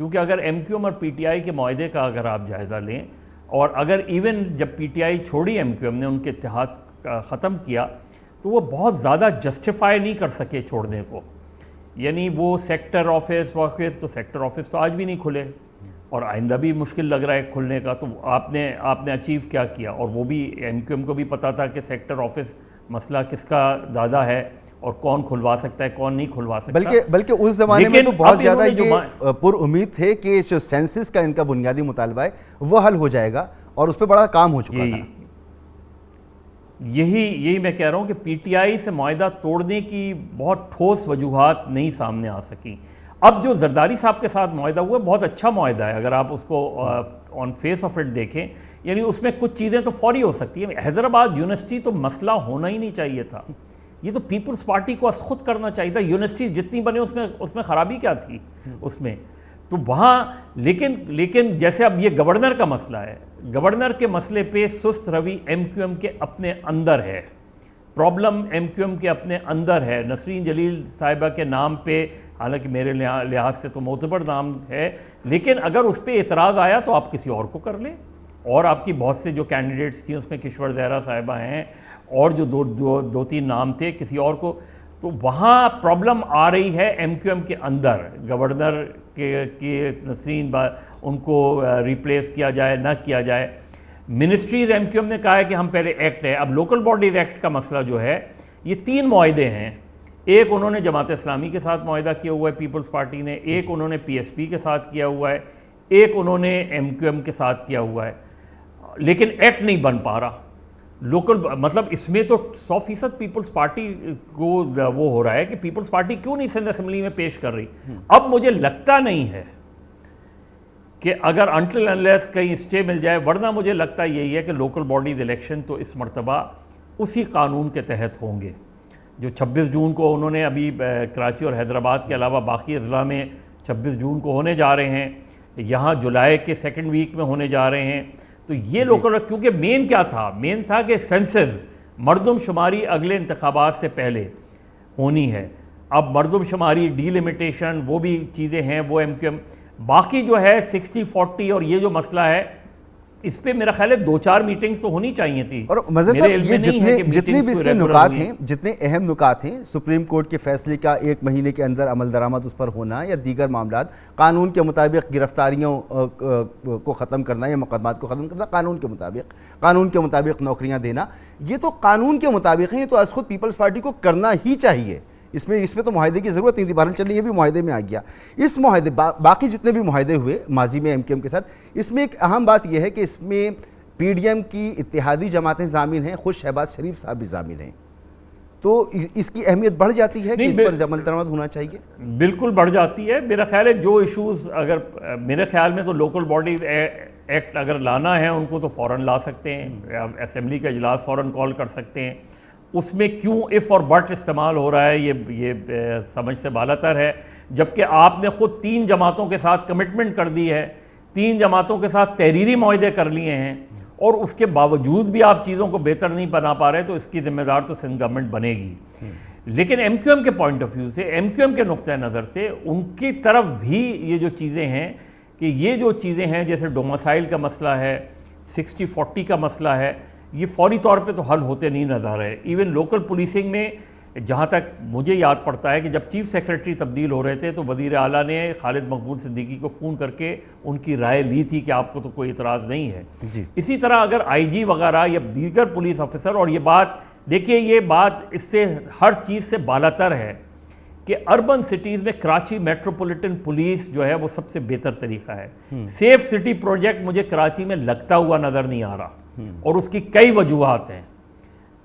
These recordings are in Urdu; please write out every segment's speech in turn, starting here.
کیونکہ اگر ایم کیو ایم اور پی ٹی آئی کے معاہدے کا اگر آپ جائزہ لیں، اور اگر ایون جب پی ٹی آئی چھوڑی ایم کیو ایم نے ان کے اتحاد ختم کیا، تو وہ بہت زیادہ جسٹیفائی نہیں کر سکے چھوڑنے کو. یعنی وہ سیکٹر آفس تو سیکٹر آفس تو آج بھی نہیں کھلے، اور آئندہ بھی مشکل لگ رہا ہے کھلنے کا. تو آپ نے اچیو کیا کیا؟ اور وہ بھی ایم کیو ایم کو بھی پتا تھا کہ سیکٹر آفس مسئلہ کس کا زیادہ ہے اور کون کھلوا سکتا ہے کون نہیں کھلوا سکتا. بلکہ اس زمانے میں تو بہت زیادہ یہ پر امید تھے کہ جو سینسس کا ان کا بنیادی مطالبہ ہے وہ حل ہو جائے گا، اور اس پہ بڑا کام ہو چکا تھا. یہی میں کہہ رہا ہوں کہ پی ٹی آئی سے معاہدہ توڑنے کی بہت ٹھوس وجوہات نہیں سامنے آ سکیں. اب جو زرداری صاحب کے ساتھ معاہدہ ہوا بہت اچھا معاہدہ ہے، اگر آپ اس کو آن فیس آف اٹ دیکھیں. یعنی اس میں کچھ چیزیں تو فوری ہو سکتی ہیں. حیدرآباد یونیورسٹی تو مسئلہ ہونا ہی نہیں چاہیے تھا، یہ تو پیپلز پارٹی کو خود کرنا چاہیے تھا. یونیورسٹی جتنی بنے اس میں خرابی کیا تھی اس میں تو وہاں. لیکن جیسے اب یہ گورنر کا مسئلہ ہے، گورنر کے مسئلے پہ سست روی ایم کیو ایم کے اپنے اندر ہے. پرابلم ایم کیو ایم کے اپنے اندر ہے. نسرین جلیل صاحبہ کے نام پہ، حالانکہ میرے لحاظ سے تو معتبر نام ہے، لیکن اگر اس پہ اعتراض آیا تو آپ کسی اور کو کر لیں. اور آپ کی بہت سے جو کینڈیڈیٹس تھیں اس میں کشور زہرا صاحبہ ہیں، اور جو دو تین نام تھے کسی اور کو. تو وہاں پرابلم آ رہی ہے ایم کیو ایم کے اندر. گورنر کے نسرین ان کو ریپلیس کیا جائے نہ کیا جائے. منسٹریز ایم کیو ایم نے کہا ہے کہ ہم پہلے ایکٹ ہے. اب لوکل باڈیز ایکٹ کا مسئلہ جو ہے، یہ 3 معاہدے ہیں. ایک انہوں نے جماعت اسلامی کے ساتھ معاہدہ کیا ہوا ہے پیپلز پارٹی نے، ایک انہوں نے پی ایس پی کے ساتھ کیا ہوا ہے، ایک انہوں نے ایم کیو ایم کے ساتھ کیا ہوا ہے. لیکن ایکٹ نہیں بن پا رہا. لوکل مطلب اس میں تو 100% پیپلز پارٹی کو وہ ہو رہا ہے کہ پیپلز پارٹی کیوں نہیں سندھ اسمبلی میں پیش کر رہی. اب مجھے لگتا نہیں ہے کہ اگر انٹل انلیس کہیں اسٹے مل جائے، ورنہ مجھے لگتا یہی ہے کہ لوکل باڈیز الیکشن تو اس مرتبہ اسی قانون کے تحت ہوں گے جو 26 جون کو انہوں نے ابھی کراچی اور حیدرآباد کے علاوہ باقی اضلاع میں 26 جون کو ہونے جا رہے ہیں. یہاں جولائی کے 2nd ویک میں ہونے جا رہے ہیں. تو یہ لوکل، کیونکہ مین کیا تھا؟ مین تھا کہ سینسز، مردم شماری اگلے انتخابات سے پہلے ہونی ہے. اب مردم شماری، ڈی لمیٹیشن، وہ بھی چیزیں ہیں، وہ ایم کیو ایم. باقی جو ہے 60-40 اور یہ جو مسئلہ ہے، اس پہ میرا خیال ہے 2-4 میٹنگز تو ہونی چاہیے تھی. اور مظہر صاحب یہ جتنے بھی اس کے نکات ہیں، جتنے اہم نکات ہیں، سپریم کورٹ کے فیصلے کا 1 مہینے کے اندر عمل درآمد اس پر ہونا یا دیگر معاملات، قانون کے مطابق گرفتاریوں کو ختم کرنا یا مقدمات کو ختم کرنا، قانون کے مطابق نوکریاں دینا، یہ تو قانون کے مطابق ہیں. یہ تو از خود پیپلز پارٹی کو کرنا ہی چاہیے. اس میں تو معاہدے کی ضرورت نہیں تھی. بہرحال چلیں، یہ بھی معاہدے میں آ گیا. اس معاہدے باقی جتنے بھی معاہدے ہوئے ماضی میں ایم کیو ایم کے ساتھ، اس میں ایک اہم بات یہ ہے کہ اس میں پی ڈی ایم کی اتحادی جماعتیں ضامن ہیں، خود شہباز شریف صاحب بھی ضامن ہیں. تو اس کی اہمیت بڑھ جاتی ہے کہ اس پر عمل درآمد ہونا چاہیے. بالکل بڑھ جاتی ہے. میرا خیال ہے جو ایشوز، اگر میرے خیال میں تو لوکل باڈیز ایکٹ اگر لانا ہے ان کو تو فوراً لا سکتے ہیں، اسمبلی کا اجلاس فوراً کال کر سکتے ہیں. اس میں کیوں اف اور بٹ استعمال ہو رہا ہے یہ سمجھ سے بالاتر ہے. جبکہ آپ نے خود 3 جماعتوں کے ساتھ کمٹمنٹ کر دی ہے، 3 جماعتوں کے ساتھ تحریری معاہدے کر لیے ہیں، اور اس کے باوجود بھی آپ چیزوں کو بہتر نہیں بنا پا رہے. تو اس کی ذمہ دار تو سندھ گورنمنٹ بنے گی. لیکن ایم کیو ایم کے پوائنٹ آف ویو سے، ایم کیو ایم کے نقطہ نظر سے، ان کی طرف بھی یہ جو چیزیں ہیں کہ یہ جو چیزیں ہیں جیسے ڈومسائل کا مسئلہ ہے، 60-40 کا مسئلہ ہے، یہ فوری طور پہ تو حل ہوتے نہیں نظر رہے. ایون لوکل پولیسنگ میں جہاں تک مجھے یاد پڑتا ہے کہ جب چیف سیکرٹری تبدیل ہو رہے تھے تو وزیر اعلیٰ نے خالد مقبول صدیقی کو فون کر کے ان کی رائے لی تھی کہ آپ کو تو کوئی اعتراض نہیں ہے. اسی طرح اگر آئی جی وغیرہ یا دیگر پولیس آفیسر، اور یہ بات دیکھیے، یہ بات اس سے ہر چیز سے بالاتر ہے کہ اربن سٹیز میں کراچی میٹروپولیٹن پولیس جو ہے وہ سب سے بہتر طریقہ ہے. سیف سٹی پروجیکٹ مجھے کراچی میں لگتا ہوا نظر نہیں آ رہا، اور اس کی کئی وجوہات ہیں.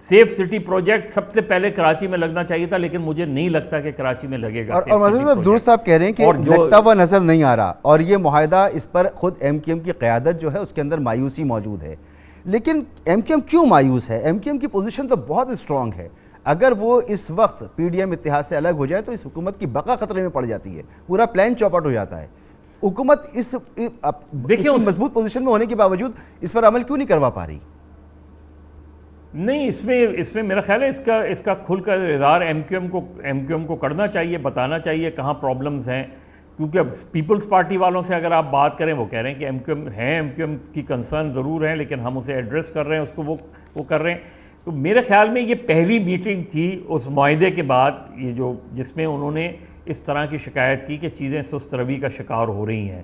سیف سٹی پروجیکٹ سب سے پہلے کراچی میں لگنا چاہیے تھا، لیکن مجھے نہیں لگتا کہ کراچی میں لگے گا. اور مظہر صاحب درست صاحب کہہ رہے ہیں کہ لگتا ہوا نظر نہیں آ رہا، اور یہ معاہدہ اس پر خود ایم کیو ایم کی قیادت جو ہے اس کے اندر مایوسی موجود ہے. لیکن ایم کیو ایم کیوں مایوس ہے؟ ایم کیو ایم کی پوزیشن تو بہت اسٹرانگ ہے. اگر وہ اس وقت پی ڈی ایم اتحاد سے الگ ہو جائے تو اس حکومت کی بقا خطرے میں پڑ جاتی ہے، پورا پلان چوپٹ ہو جاتا ہے. حکومت اس مضبوط پوزیشن میں ہونے کے باوجود اس پر عمل کیوں نہیں کروا پا رہی؟ نہیں، اس میں میرا خیال ہے اس کا کھل کر اظہار ایم کیو ایم کو کرنا چاہیے، بتانا چاہیے کہاں پرابلمز ہیں. کیونکہ اب پیپلز پارٹی والوں سے اگر آپ بات کریں وہ کہہ رہے ہیں کہ ایم کیو ایم کی کنسرن ضرور ہیں لیکن ہم اسے ایڈریس کر رہے ہیں، اس کو وہ کر رہے ہیں. تو میرے خیال میں یہ پہلی میٹنگ تھی اس معاہدے کے بعد یہ جس میں انہوں نے اس طرح کی شکایت کی کہ چیزیں سست روی کا شکار ہو رہی ہیں.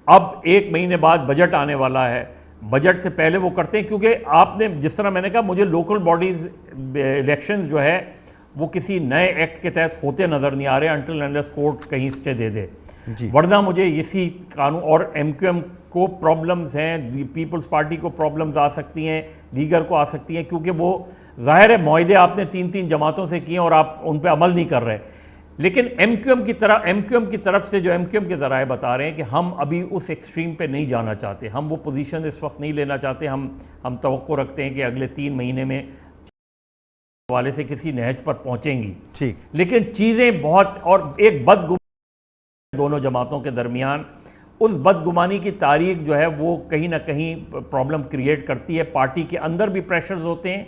اب 1 مہینے بعد بجٹ آنے والا ہے، بجٹ سے پہلے وہ کرتے ہیں، کیونکہ آپ نے جس طرح میں نے کہا مجھے لوکل باڈیز الیکشنز جو ہے وہ کسی نئے ایکٹ کے تحت ہوتے نظر نہیں آ رہے انٹل اینڈ کورٹ کہیں اسٹے دے دے. ورنہ مجھے اسی قانون اور ایم کیو ایم کو پرابلمز ہیں، پیپلز پارٹی کو پرابلمز آ سکتی ہیں، دیگر کو آ سکتی ہیں، کیونکہ وہ ظاہر ہے معاہدے آپ نے 3 جماعتوں سے کیے اور آپ ان پہ عمل نہیں کر رہے. لیکن ایم کیو ایم کی طرف سے جو ایم کیو ایم کے ذرائع بتا رہے ہیں کہ ہم ابھی اس ایکسٹریم پہ نہیں جانا چاہتے، ہم وہ پوزیشن اس وقت نہیں لینا چاہتے، ہم توقع رکھتے ہیں کہ اگلے 3 مہینے میں حوالے سے کسی نہج پر پہنچیں گی. ٹھیک. لیکن چیزیں بہت، اور ایک بدگمانی دونوں جماعتوں کے درمیان، اس بدگمانی کی تاریخ جو ہے وہ کہیں نہ کہیں پرابلم کریٹ کرتی ہے. پارٹی کے اندر بھی پریشرز ہوتے ہیں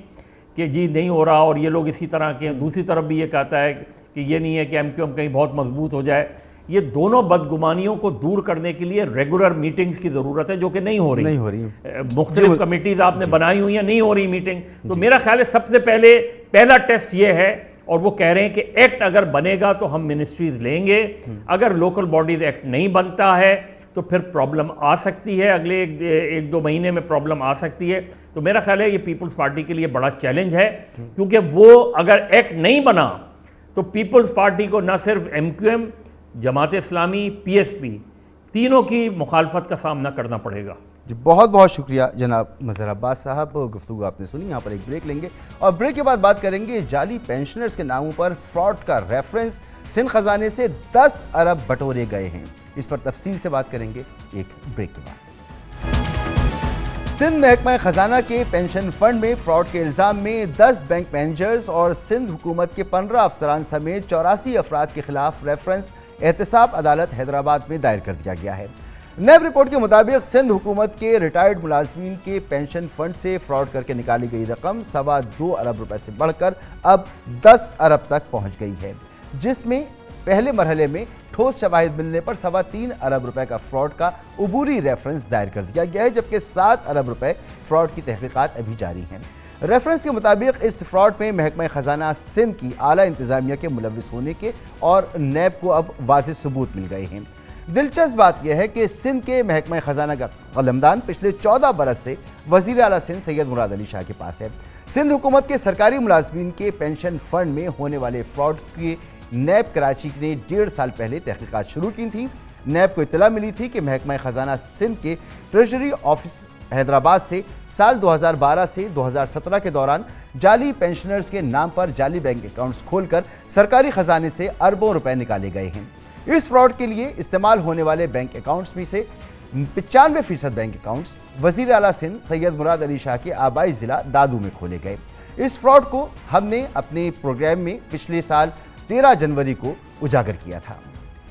کہ جی نہیں ہو رہا، اور یہ لوگ اسی طرح کے، دوسری طرف بھی یہ کہتا ہے کہ یہ نہیں ہے کہ ایم کیو ایم کہیں بہت مضبوط ہو جائے. یہ دونوں بدگمانیوں کو دور کرنے کے لیے ریگولر میٹنگز کی ضرورت ہے، جو کہ نہیں ہو رہی. مختلف کمیٹیز آپ نے بنائی ہوئی ہیں، نہیں ہو رہی میٹنگ. تو میرا خیال ہے سب سے پہلا ٹیسٹ یہ ہے، اور وہ کہہ رہے ہیں کہ ایکٹ اگر بنے گا تو ہم منسٹریز لیں گے، اگر لوکل باڈیز ایکٹ نہیں بنتا ہے تو پھر پرابلم آ سکتی ہے، اگلے 1-2 مہینے میں پرابلم آ سکتی ہے. تو میرا خیال ہے یہ پیپلز پارٹی کے لیے بڑا چیلنج ہے، کیونکہ وہ اگر ایکٹ نہیں بنا تو پیپلز پارٹی کو نہ صرف M Q M, Jamaat Islami, P S P, تینوں کی مخالفت کا سامنا کرنا پڑے گا. جی بہت بہت شکریہ جناب مظہر عباس صاحب. گفتگو آپ نے سنی. یہاں پر ایک بریک لیں گے اور بریک کے بعد بات کریں گے جعلی پینشنرز کے ناموں پر فراڈ کا ریفرنس سندھ خزانے سے 10 ارب بٹورے گئے ہیں. اس پر تفصیل سے بات کریں گے ایک بریک کے بعد. سندھ محکمہ خزانہ کے پینشن فنڈ میں فراڈ کے الزام میں 10 بینک مینیجرز اور سندھ حکومت کے 15 افسران سمیت 84 افراد کے خلاف ریفرنس احتساب عدالت حیدرآباد میں دائر کر دیا گیا ہے. نیب رپورٹ کے مطابق سندھ حکومت کے ریٹائرڈ ملازمین کے پینشن فنڈ سے فراڈ کر کے نکالی گئی رقم 2.25 ارب روپے سے بڑھ کر اب 10 ارب تک پہنچ گئی ہے، جس میں پہلے مرحلے میں ٹھوس شواہد ملنے پر 3.25 ارب روپے کا فراڈ کا عبوری ریفرنس دائر کر دیا گیا ہے، جبکہ 7 ارب روپے فراڈ کی تحقیقات ابھی جاری ہیں. ریفرنس کے مطابق اس فراڈ میں محکمہ خزانہ سندھ کی اعلیٰ انتظامیہ کے ملوث ہونے کے اور نیب کو اب واضح ثبوت مل گئے ہیں. دلچسپ بات یہ ہے کہ سندھ کے محکمہ خزانہ کا قلمدان پچھلے 14 برس سے وزیر اعلیٰ سندھ سید مراد علی شاہ کے پاس ہے. سندھ حکومت کے سرکاری ملازمین کے پینشن فنڈ میں ہونے والے فراڈ کی نیب کراچی نے 1.5 سال پہلے تحقیقات شروع کی تھی. نیب کو اطلاع ملی تھی کہ محکمہ خزانہ سندھ کے ٹریجری آفس حیدرآباد سے سال 2012 سے 2017 کے دوران جعلی پینشنرز کے نام پر جعلی بینک اکاؤنٹس کھول کر سرکاری خزانے سے اربوں روپے نکالے گئے ہیں. اس فراڈ کے لیے استعمال ہونے والے بینک اکاؤنٹس میں سے 95% بینک اکاؤنٹس وزیر اعلیٰ سندھ سید مراد علی شاہ کے آبائی ضلع دادو میں کھولے گئے. اس فراڈ کو ہم نے اپنے پروگرام میں پچھلے سال 13 جنوری کو اجاگر کیا تھا.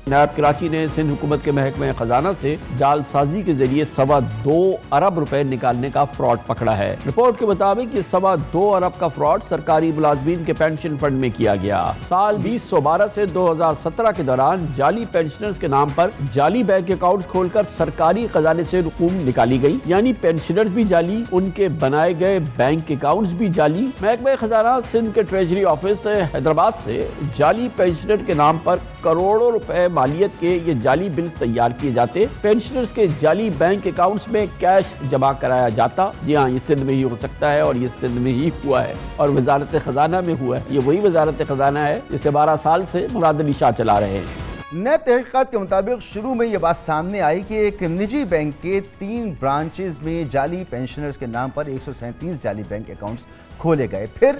نیب کراچی نے سندھ حکومت کے محکمہ خزانہ سے جعل سازی کے ذریعے 2.25 ارب روپے نکالنے کا فراڈ پکڑا ہے. رپورٹ کے مطابق یہ 2.25 ارب کا فراڈ سرکاری ملازمین کے پینشن فنڈ میں کیا گیا. سال 2012 سے 2017 کے دوران جعلی پینشنرز کے نام پر جعلی بینک اکاؤنٹس کھول کر سرکاری خزانے سے رقوم نکالی گئی، یعنی پینشنرز بھی جعلی، ان کے بنائے گئے بینک اکاؤنٹس بھی جعلی. محکمہ خزانہ سندھ کے ٹریجری آفس حیدرآباد سے جعلی پینشنر کے نام پر کروڑوں روپے مالیت کے یہ جعلی بلز تیار کیے جاتے، پینشنرز کے جعلی بینک اکاؤنٹس میں کیش جمع کرایا جاتا. جی ہاں، یہ سندھ میں ہی ہو سکتا ہے اور یہ سندھ میں ہی ہوا ہے اور وزارت خزانہ میں ہوا ہے. یہ وہی وزارت خزانہ ہے جسے 12 سال سے مراد علی شاہ چلا رہے ہیں. نیب تحقیقات کے مطابق شروع میں یہ بات سامنے آئی کہ ایک نجی بینک کے 3 برانچز میں جعلی پینشنرز کے نام پر 137 جعلی بینک اکاؤنٹس کھولے گئے. پھر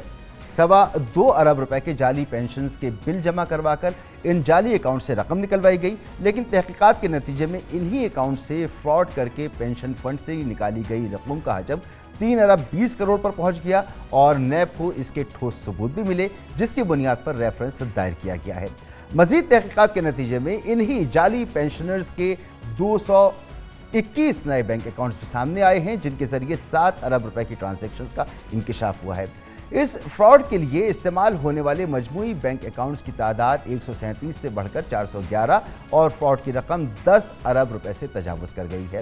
2.25 ارب روپے کے جعلی پینشنز کے بل جمع کروا کر ان جعلی اکاؤنٹ سے رقم نکلوائی گئی، لیکن تحقیقات کے نتیجے میں انہی اکاؤنٹ سے فراڈ کر کے پینشن فنڈ سے نکالی گئی رقم کا حجم 3 ارب 20 کروڑ پر پہنچ گیا اور نیب کو اس کے ٹھوس ثبوت بھی ملے، جس کی بنیاد پر ریفرنس دائر کیا گیا ہے. مزید تحقیقات کے نتیجے میں انہی جعلی پینشنرز کے 221 نئے بینک اکاؤنٹس بھی سامنے آئے ہیں، جن کے ذریعے 7 ارب روپے کی ٹرانزیکشنز کا انکشاف ہوا ہے. اس فراڈ کے لیے استعمال ہونے والے مجموعی بینک اکاؤنٹس کی تعداد 137 سے بڑھ کر 411 اور فراڈ کی رقم 10 ارب روپے سے تجاوز کر گئی ہے۔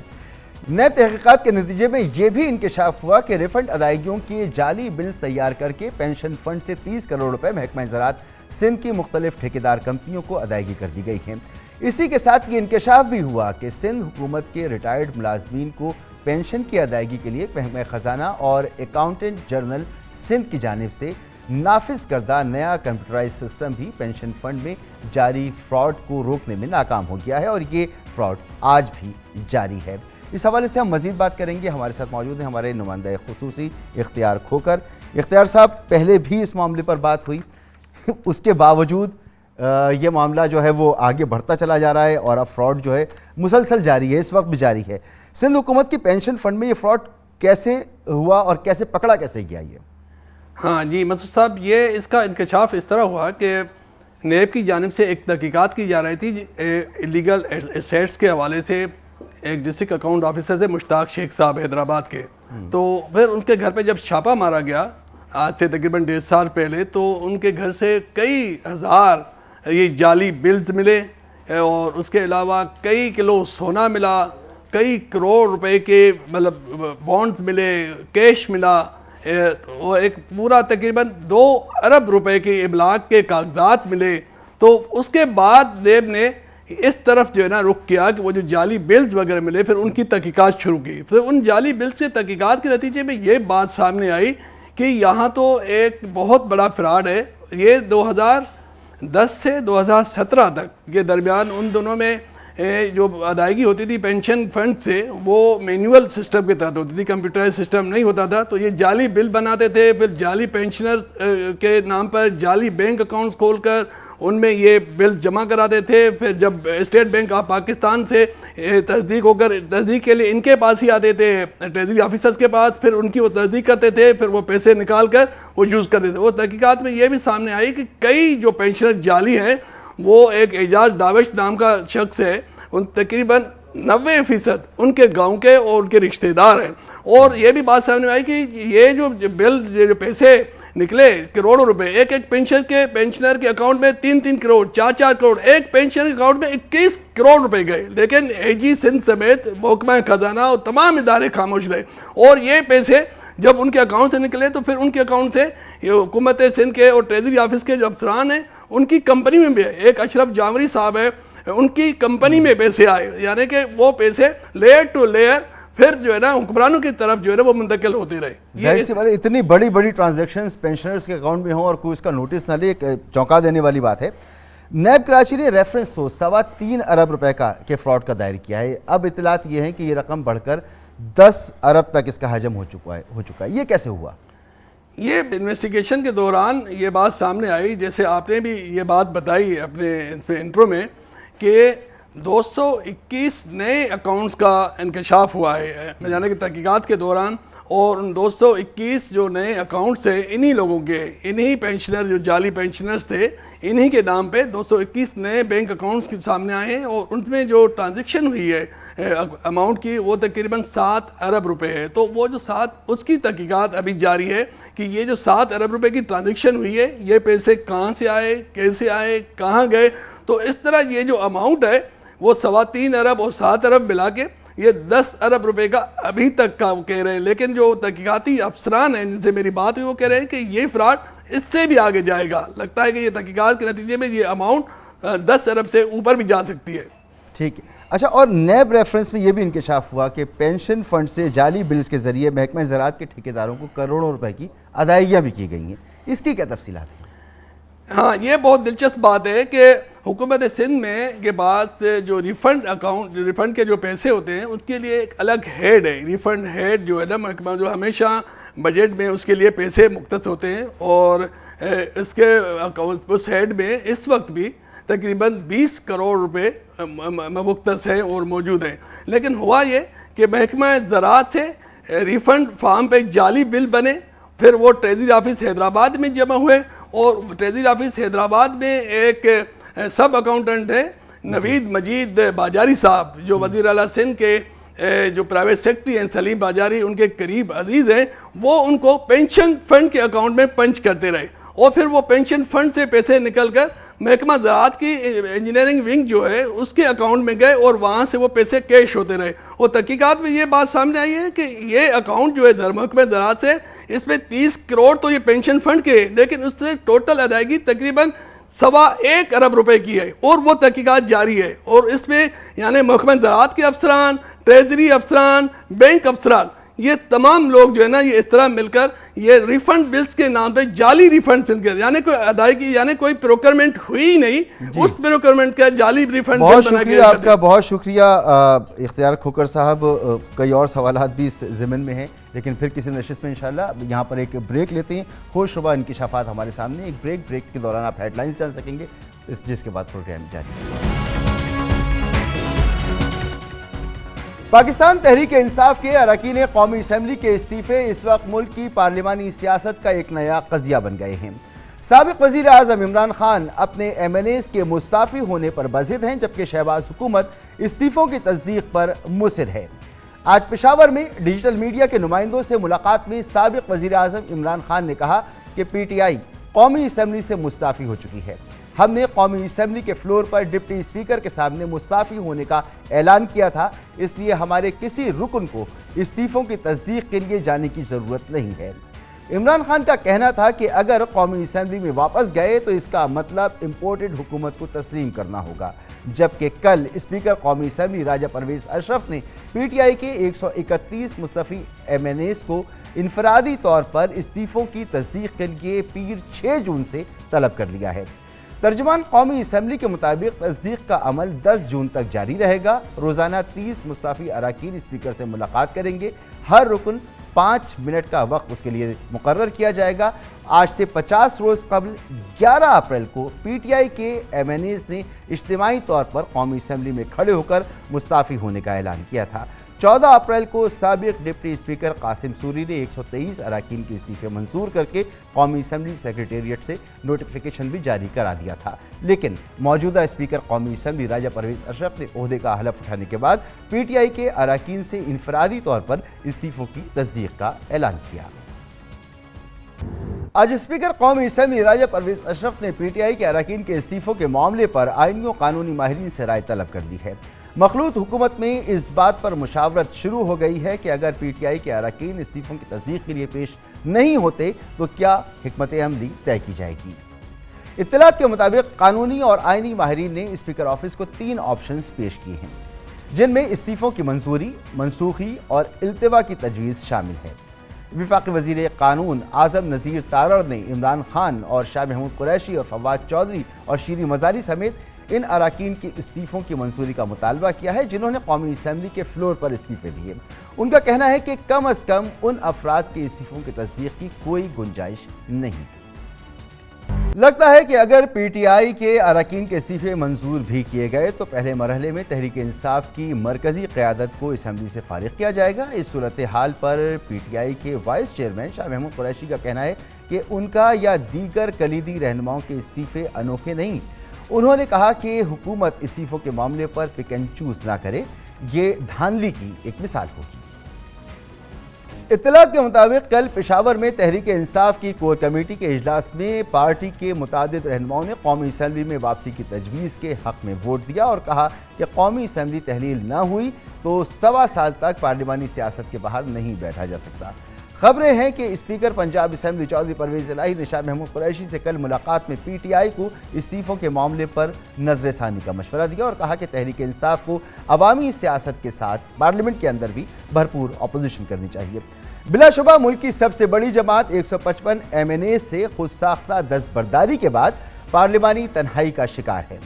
نیب تحقیقات کے نتیجے میں یہ بھی انکشاف ہوا کہ ریفنڈ ادائیگیوں کے جعلی بل تیار کر کے پینشن فنڈ سے 30 کروڑ روپے محکمہ زراعت سندھ کی مختلف ٹھیکیدار کمپنیوں کو ادائیگی کر دی گئی ہیں۔ اسی کے ساتھ یہ انکشاف بھی ہوا کہ سندھ حکومت کے ریٹائرڈ ملازمین کو پینشن کی ادائیگی کے لیے محکمہ خزانہ اور اکاؤنٹنٹ جنرل سندھ کی جانب سے نافذ کردہ نیا کمپیوٹرائز سسٹم بھی پینشن فنڈ میں جاری فراڈ کو روکنے میں ناکام ہو گیا ہے اور یہ فراڈ آج بھی جاری ہے۔ اس حوالے سے ہم مزید بات کریں گے۔ ہمارے ساتھ موجود ہیں ہمارے نمائندہ خصوصی اختیار کھوکر۔ اختیار صاحب، پہلے بھی اس معاملے پر بات ہوئی، اس کے باوجود یہ معاملہ جو ہے وہ آگے بڑھتا چلا جا رہا ہے اور اب فراڈ جو ہے مسلسل جاری ہے، اس وقت بھی جاری ہے۔ سندھ حکومت کی پینشن فنڈ میں یہ فراڈ کیسے ہوا اور کیسے پکڑا کیسے گیا یہ؟ ہاں جی مسعود صاحب، یہ اس کا انکشاف اس طرح ہوا کہ نیب کی جانب سے ایک تحقیقات کی جا رہی تھی ایلیگل ایسیٹس کے حوالے سے ایک ڈسٹرکٹ اکاؤنٹ آفیسر تھے مشتاق شیخ صاحب حیدرآباد کے، تو پھر ان کے گھر پہ جب چھاپہ مارا گیا آج سے تقریباً 1.5 سال پہلے، تو ان کے گھر سے کئی ہزار یہ جعلی بلز ملے اور اس کے علاوہ کئی کلو سونا ملا، کئی کروڑ روپے کے مطلب بانڈز ملے، کیش ملا، اور ایک پورا تقریباً 2 ارب روپے کے ابلاغ کے کاغذات ملے۔ تو اس کے بعد نیب نے اس طرف جو ہے نا رخ کیا کہ وہ جو جعلی بلز وغیرہ ملے پھر ان کی تحقیقات شروع کی۔ پھر ان جعلی بلز کے تحقیقات کے نتیجے میں یہ بات سامنے آئی کہ یہاں تو ایک بہت بڑا فراڈ ہے۔ یہ 2010 سے 2017 تک کے درمیان ان دونوں میں جو ادائیگی ہوتی تھی پینشن فنڈ سے وہ مینول سسٹم کے تحت ہوتی تھی، کمپیوٹرائز سسٹم نہیں ہوتا تھا، تو یہ جعلی بل بناتے تھے، پھر جعلی پینشنر کے نام پر جعلی بینک اکاؤنٹس کھول کر ان میں یہ بل جمع کراتے تھے، پھر جب اسٹیٹ بینک آف پاکستان سے تصدیق ہو کر تصدیق کے لیے ان کے پاس ہی آتے تھے ٹریجری آفیسرز کے پاس، پھر ان کی وہ تصدیق کرتے تھے، پھر وہ پیسے نکال کر وہ یوز کرتے تھے۔ وہ تحقیقات میں یہ بھی سامنے آئی کہ کئی جو پینشنر جعلی ہیں وہ ایک اعجاز ڈاوش نام کا شخص ہے، ان تقریباً 90% ان کے گاؤں کے اور ان کے رشتہ دار ہیں۔ اور یہ بھی بات سامنے آئی کہ یہ جو بل جو پیسے نکلے کروڑوں روپے، ایک پینشنر کے اکاؤنٹ میں 3 کروڑ 4 کروڑ، ایک پینشنر کے اکاؤنٹ میں 21 کروڑ روپے گئے، لیکن اے جی سندھ سمیت محکمہ خزانہ اور تمام ادارے خاموش رہے۔ اور یہ پیسے جب ان کے اکاؤنٹ سے نکلے تو پھر ان کے اکاؤنٹ سے یہ حکومت سندھ کے اور ٹریجری آفس کے جو افسران ہیں ان کی کمپنی میں بھی ہے، ایک اشرف جامری صاحب ہے، ان کی کمپنی میں پیسے آئے، یعنی کہ وہ پیسے لیئر ٹو لیئر پھر جو ہے نا حکمرانوں کی طرف جو ہے نا وہ منتقل ہوتے رہے۔ ظاہر سی بات ہے، اتنی بڑی ٹرانزیکشنز پینشنرز کے اکاؤنٹ میں ہوں اور کوئی اس کا نوٹس نہ لے، ایک چونکا دینے والی بات ہے۔ نیب کراچی نے ریفرنس تو 3.25 ارب روپے کے فراڈ کا دائر کیا ہے، اب اطلاعات یہ ہیں کہ یہ رقم بڑھ کر 10 ارب تک اس کا حجم ہو چکا ہے۔ یہ کیسے ہوا؟ یہ انویسٹیگیشن کے دوران یہ بات سامنے آئی، جیسے آپ نے بھی یہ بات بتائی اپنے انٹرو میں، کہ 221 نئے اکاؤنٹس کا انکشاف ہوا ہے یعنی کہ تحقیقات کے دوران، اور ان 221 جو نئے اکاؤنٹس ہیں انہی لوگوں کے، انہی پینشنر جو جعلی پینشنرز تھے انہی کے نام پہ 221 نئے بینک اکاؤنٹس کے سامنے آئے ہیں، اور ان میں جو ٹرانزیکشن ہوئی ہے اماؤنٹ کی وہ تقریباً 7 ارب روپے ہے۔ تو وہ جو 7 اس کی تحقیقات ابھی جاری ہے کہ یہ جو 7 ارب روپے کی ٹرانزیکشن ہوئی ہے یہ پیسے کہاں سے آئے، کیسے آئے، کہاں گئے۔ تو اس طرح یہ جو اماؤنٹ ہے وہ 3.25 ارب اور 7 ارب ملا کے یہ 10 ارب روپے کا ابھی تک کا کہہ رہے ہیں، لیکن جو تحقیقاتی افسران ہیں جن سے میری بات ہوئی وہ کہہ رہے ہیں کہ یہ فراڈ اس سے بھی آگے جائے گا، لگتا ہے کہ یہ تحقیقات کے نتیجے میں یہ اماؤنٹ 10 ارب سے اوپر بھی جا سکتی ہے۔ ٹھیک ہے، اچھا، اور نیب ریفرنس میں یہ بھی انکشاف ہوا کہ پینشن فنڈ سے جعلی بلز کے ذریعے محکمہ زراعت کے ٹھیکیداروں کو کروڑوں روپے کی ادائیگیاں بھی کی گئی ہیں، اس کی کیا تفصیلات ہیں؟ ہاں، یہ بہت دلچسپ بات ہے کہ حکومت سندھ میں کے بعد جو ریفنڈ کے جو پیسے ہوتے ہیں اس کے لیے ایک الگ ہیڈ ہے، ریفنڈ ہیڈ جو ہے نا محکمہ، جو ہمیشہ بجٹ میں اس کے لیے پیسے مختص ہوتے ہیں، اور اس ہیڈ میں اس وقت بھی تقریباً 20 کروڑ روپے مختص ہیں اور موجود ہیں۔ لیکن ہوا یہ کہ محکمہ زراعت سے ریفنڈ فارم پہ ایک جعلی بل بنے، پھر وہ ٹریجری آفس حیدرآباد میں جمع ہوئے، اور ٹریجری آفس حیدرآباد میں ایک سب اکاؤنٹنٹ ہے نوید مجید باجاری صاحب، جو وزیر اعلیٰ سندھ کے جو پرائیویٹ سیکرٹری ہیں سلیم باجاری ان کے قریب عزیز ہیں، وہ ان کو پینشن فنڈ کے اکاؤنٹ میں پنچ کرتے رہے اور پھر وہ پینشن فنڈ سے پیسے نکل کر محکمہ زراعت کی انجینئرنگ ونگ جو ہے اس کے اکاؤنٹ میں گئے اور وہاں سے وہ پیسے کیش ہوتے رہے. اور تحقیقات میں یہ بات سامنے آئی ہے کہ یہ اکاؤنٹ جو ہے محکمہ زراعت ہے اس میں 30 کروڑ تو یہ پینشن فنڈ کے، لیکن اس سے ٹوٹل ادائیگی تقریباً 1.25 ارب روپے کی ہے اور وہ تحقیقات جاری ہے. اور اس میں یعنی محکمہ زراعت کے افسران، ٹریجری افسران، بینک افسران، یہ تمام لوگ جو ہے نا یہ اس طرح مل کر یہ ریفنڈ بلز کے نام پہ جعلی ریفنڈ مل کر، یعنی کوئی ادائیگی یعنی کوئی پروکیورمنٹ ہوئی نہیں، اس پروکیورمنٹ کا جعلی ریفنڈ بہت شکریہ آپ کا، بہت شکریہ اختیار کھوکر صاحب. کئی اور سوالات بھی اس ضمن میں ہیں لیکن پھر کسی نشست میں انشاءاللہ. یہاں پر ایک بریک لیتے ہیں، ہوش ربا انکشافات ہمارے سامنے. ایک بریک کے دوران آپ ہیڈ لائنز جان سکیں گے، جس کے بعد پروگرام جاری. پاکستان تحریک انصاف کے اراکین قومی اسمبلی کے استعفے اس وقت ملک کی پارلیمانی سیاست کا ایک نیا قضیہ بن گئے ہیں. سابق وزیر اعظم عمران خان اپنے ایم این ایز کے مستعفی ہونے پر بضد ہیں، جبکہ شہباز حکومت استعفوں کی تصدیق پر مصر ہے. آج پشاور میں ڈیجیٹل میڈیا کے نمائندوں سے ملاقات میں سابق وزیر اعظم عمران خان نے کہا کہ پی ٹی آئی قومی اسمبلی سے مستعفی ہو چکی ہے. ہم نے قومی اسمبلی کے فلور پر ڈپٹی اسپیکر کے سامنے مستعفی ہونے کا اعلان کیا تھا، اس لیے ہمارے کسی رکن کو استعفوں کی تصدیق کے لیے جانے کی ضرورت نہیں ہے. عمران خان کا کہنا تھا کہ اگر قومی اسمبلی میں واپس گئے تو اس کا مطلب امپورٹڈ حکومت کو تسلیم کرنا ہوگا، جبکہ کل اسپیکر قومی اسمبلی راجہ پرویز اشرف نے پی ٹی آئی کے 131 مستعفی ایم این ایز کو انفرادی طور پر استعفوں کی تصدیق کے لیے پیر 6 جون سے طلب کر لیا ہے. ترجمان قومی اسمبلی کے مطابق تصدیق کا عمل 10 جون تک جاری رہے گا. روزانہ 30 مستعفی اراکین اسپیکر سے ملاقات کریں گے. ہر رکن 5 منٹ کا وقت اس کے لیے مقرر کیا جائے گا. آج سے 50 روز قبل 11 اپریل کو پی ٹی آئی کے ایم این ایز نے اجتماعی طور پر قومی اسمبلی میں کھڑے ہو کر مستعفی ہونے کا اعلان کیا تھا. 14 اپریل کو سابق ڈپٹی اسپیکر قاسم سوری نے 123 اراکین کے استعفے منظور کر کے قومی اسمبلی سیکریٹریٹ سے نوٹیفیکیشن بھی جاری کرا دیا تھا، لیکن موجودہ اسپیکر قومی اسمبلی راجہ پرویز اشرف نے عہدے کا حلف اٹھانے کے بعد پی ٹی آئی کے اراکین سے انفرادی طور پر استعفوں کی تصدیق کا اعلان کیا. آج اسپیکر قومی اسمبلی راجہ پرویز اشرف نے پی ٹی آئی کے اراکین کے استعفوں کے معاملے پر آئینی و قانونی ماہرین سے رائے طلب کر لی ہے. مخلوط حکومت میں اس بات پر مشاورت شروع ہو گئی ہے کہ اگر پی ٹی آئی کے اراکین استعفوں کی تصدیق کے لیے پیش نہیں ہوتے تو کیا حکمت عملی طے کی جائے گی. اطلاعات کے مطابق قانونی اور آئینی ماہرین نے اسپیکر آفس کو 3 آپشنز پیش کیے ہیں، جن میں استعفوں کی منظوری، منسوخی اور التوا کی تجویز شامل ہے. وفاقی وزیر قانون اعظم نذیر تارڑ نے عمران خان اور شاہ محمود قریشی اور فواد چودھری اور شیریں مزاری سمیت ان اراکین کی استعفوں کی منظوری کا مطالبہ کیا ہے جنہوں نے قومی اسمبلی کے فلور پر استعفے دیے. ان کا کہنا ہے کہ کم از کم ان افراد کے استعفوں کی تصدیق کی کوئی گنجائش نہیں. لگتا ہے کہ اگر پی ٹی آئی کے اراکین کے استعفے منظور بھی کیے گئے تو پہلے مرحلے میں تحریک انصاف کی مرکزی قیادت کو اسمبلی سے فارغ کیا جائے گا. اس صورتحال پر پی ٹی آئی کے وائس چیئرمین شاہ محمود قریشی کا کہنا ہے کہ ان کا یا دیگر کلیدی رہنماؤں کے استعفے انوکھے نہیں. انہوں نے کہا کہ حکومت استعفوں کے معاملے پر پک اینڈ چوز نہ کرے، یہ دھاندلی کی ایک مثال ہوگی. اطلاعات کے مطابق کل پشاور میں تحریک انصاف کی کور کمیٹی کے اجلاس میں پارٹی کے متعدد رہنماؤں نے قومی اسمبلی میں واپسی کی تجویز کے حق میں ووٹ دیا اور کہا کہ قومی اسمبلی تحلیل نہ ہوئی تو 1.25 سال تک پارلیمانی سیاست کے باہر نہیں بیٹھا جا سکتا. خبریں ہیں کہ اسپیکر پنجاب اسمبلی چودھری پرویز الہی نے شاہ محمود قریشی سے کل ملاقات میں پی ٹی آئی کو استعفوں کے معاملے پر نظر ثانی کا مشورہ دیا اور کہا کہ تحریک انصاف کو عوامی سیاست کے ساتھ پارلیمنٹ کے اندر بھی بھرپور اپوزیشن کرنی چاہیے. بلا شبہ ملک کی سب سے بڑی جماعت 155 ایم این اے سے خود ساختہ دستبرداری کے بعد پارلیمانی تنہائی کا شکار ہے.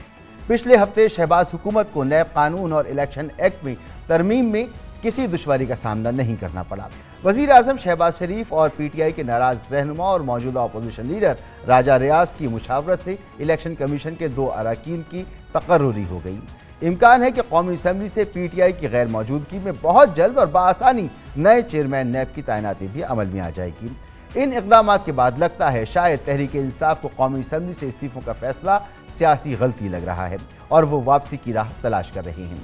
پچھلے ہفتے شہباز حکومت کو نیب قانون اور الیکشن ایکٹ میں ترمیم میں کسی دشواری کا سامنا نہیں کرنا پڑا. وزیر اعظم شہباز شریف اور پی ٹی آئی کے ناراض رہنما اور موجودہ اپوزیشن لیڈر راجہ ریاض کی مشاورت سے الیکشن کمیشن کے 2 اراکین کی تقرری ہو گئی. امکان ہے کہ قومی اسمبلی سے پی ٹی آئی کی غیر موجودگی میں بہت جلد اور بآسانی نئے چیئرمین نیب کی تعیناتی بھی عمل میں آ جائے گی. ان اقدامات کے بعد لگتا ہے شاید تحریک انصاف کو قومی اسمبلی سے استعفوں کا فیصلہ سیاسی غلطی لگ رہا ہے اور وہ واپسی کی راہ تلاش کر رہے ہیں.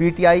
PTI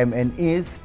MNAs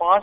5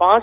5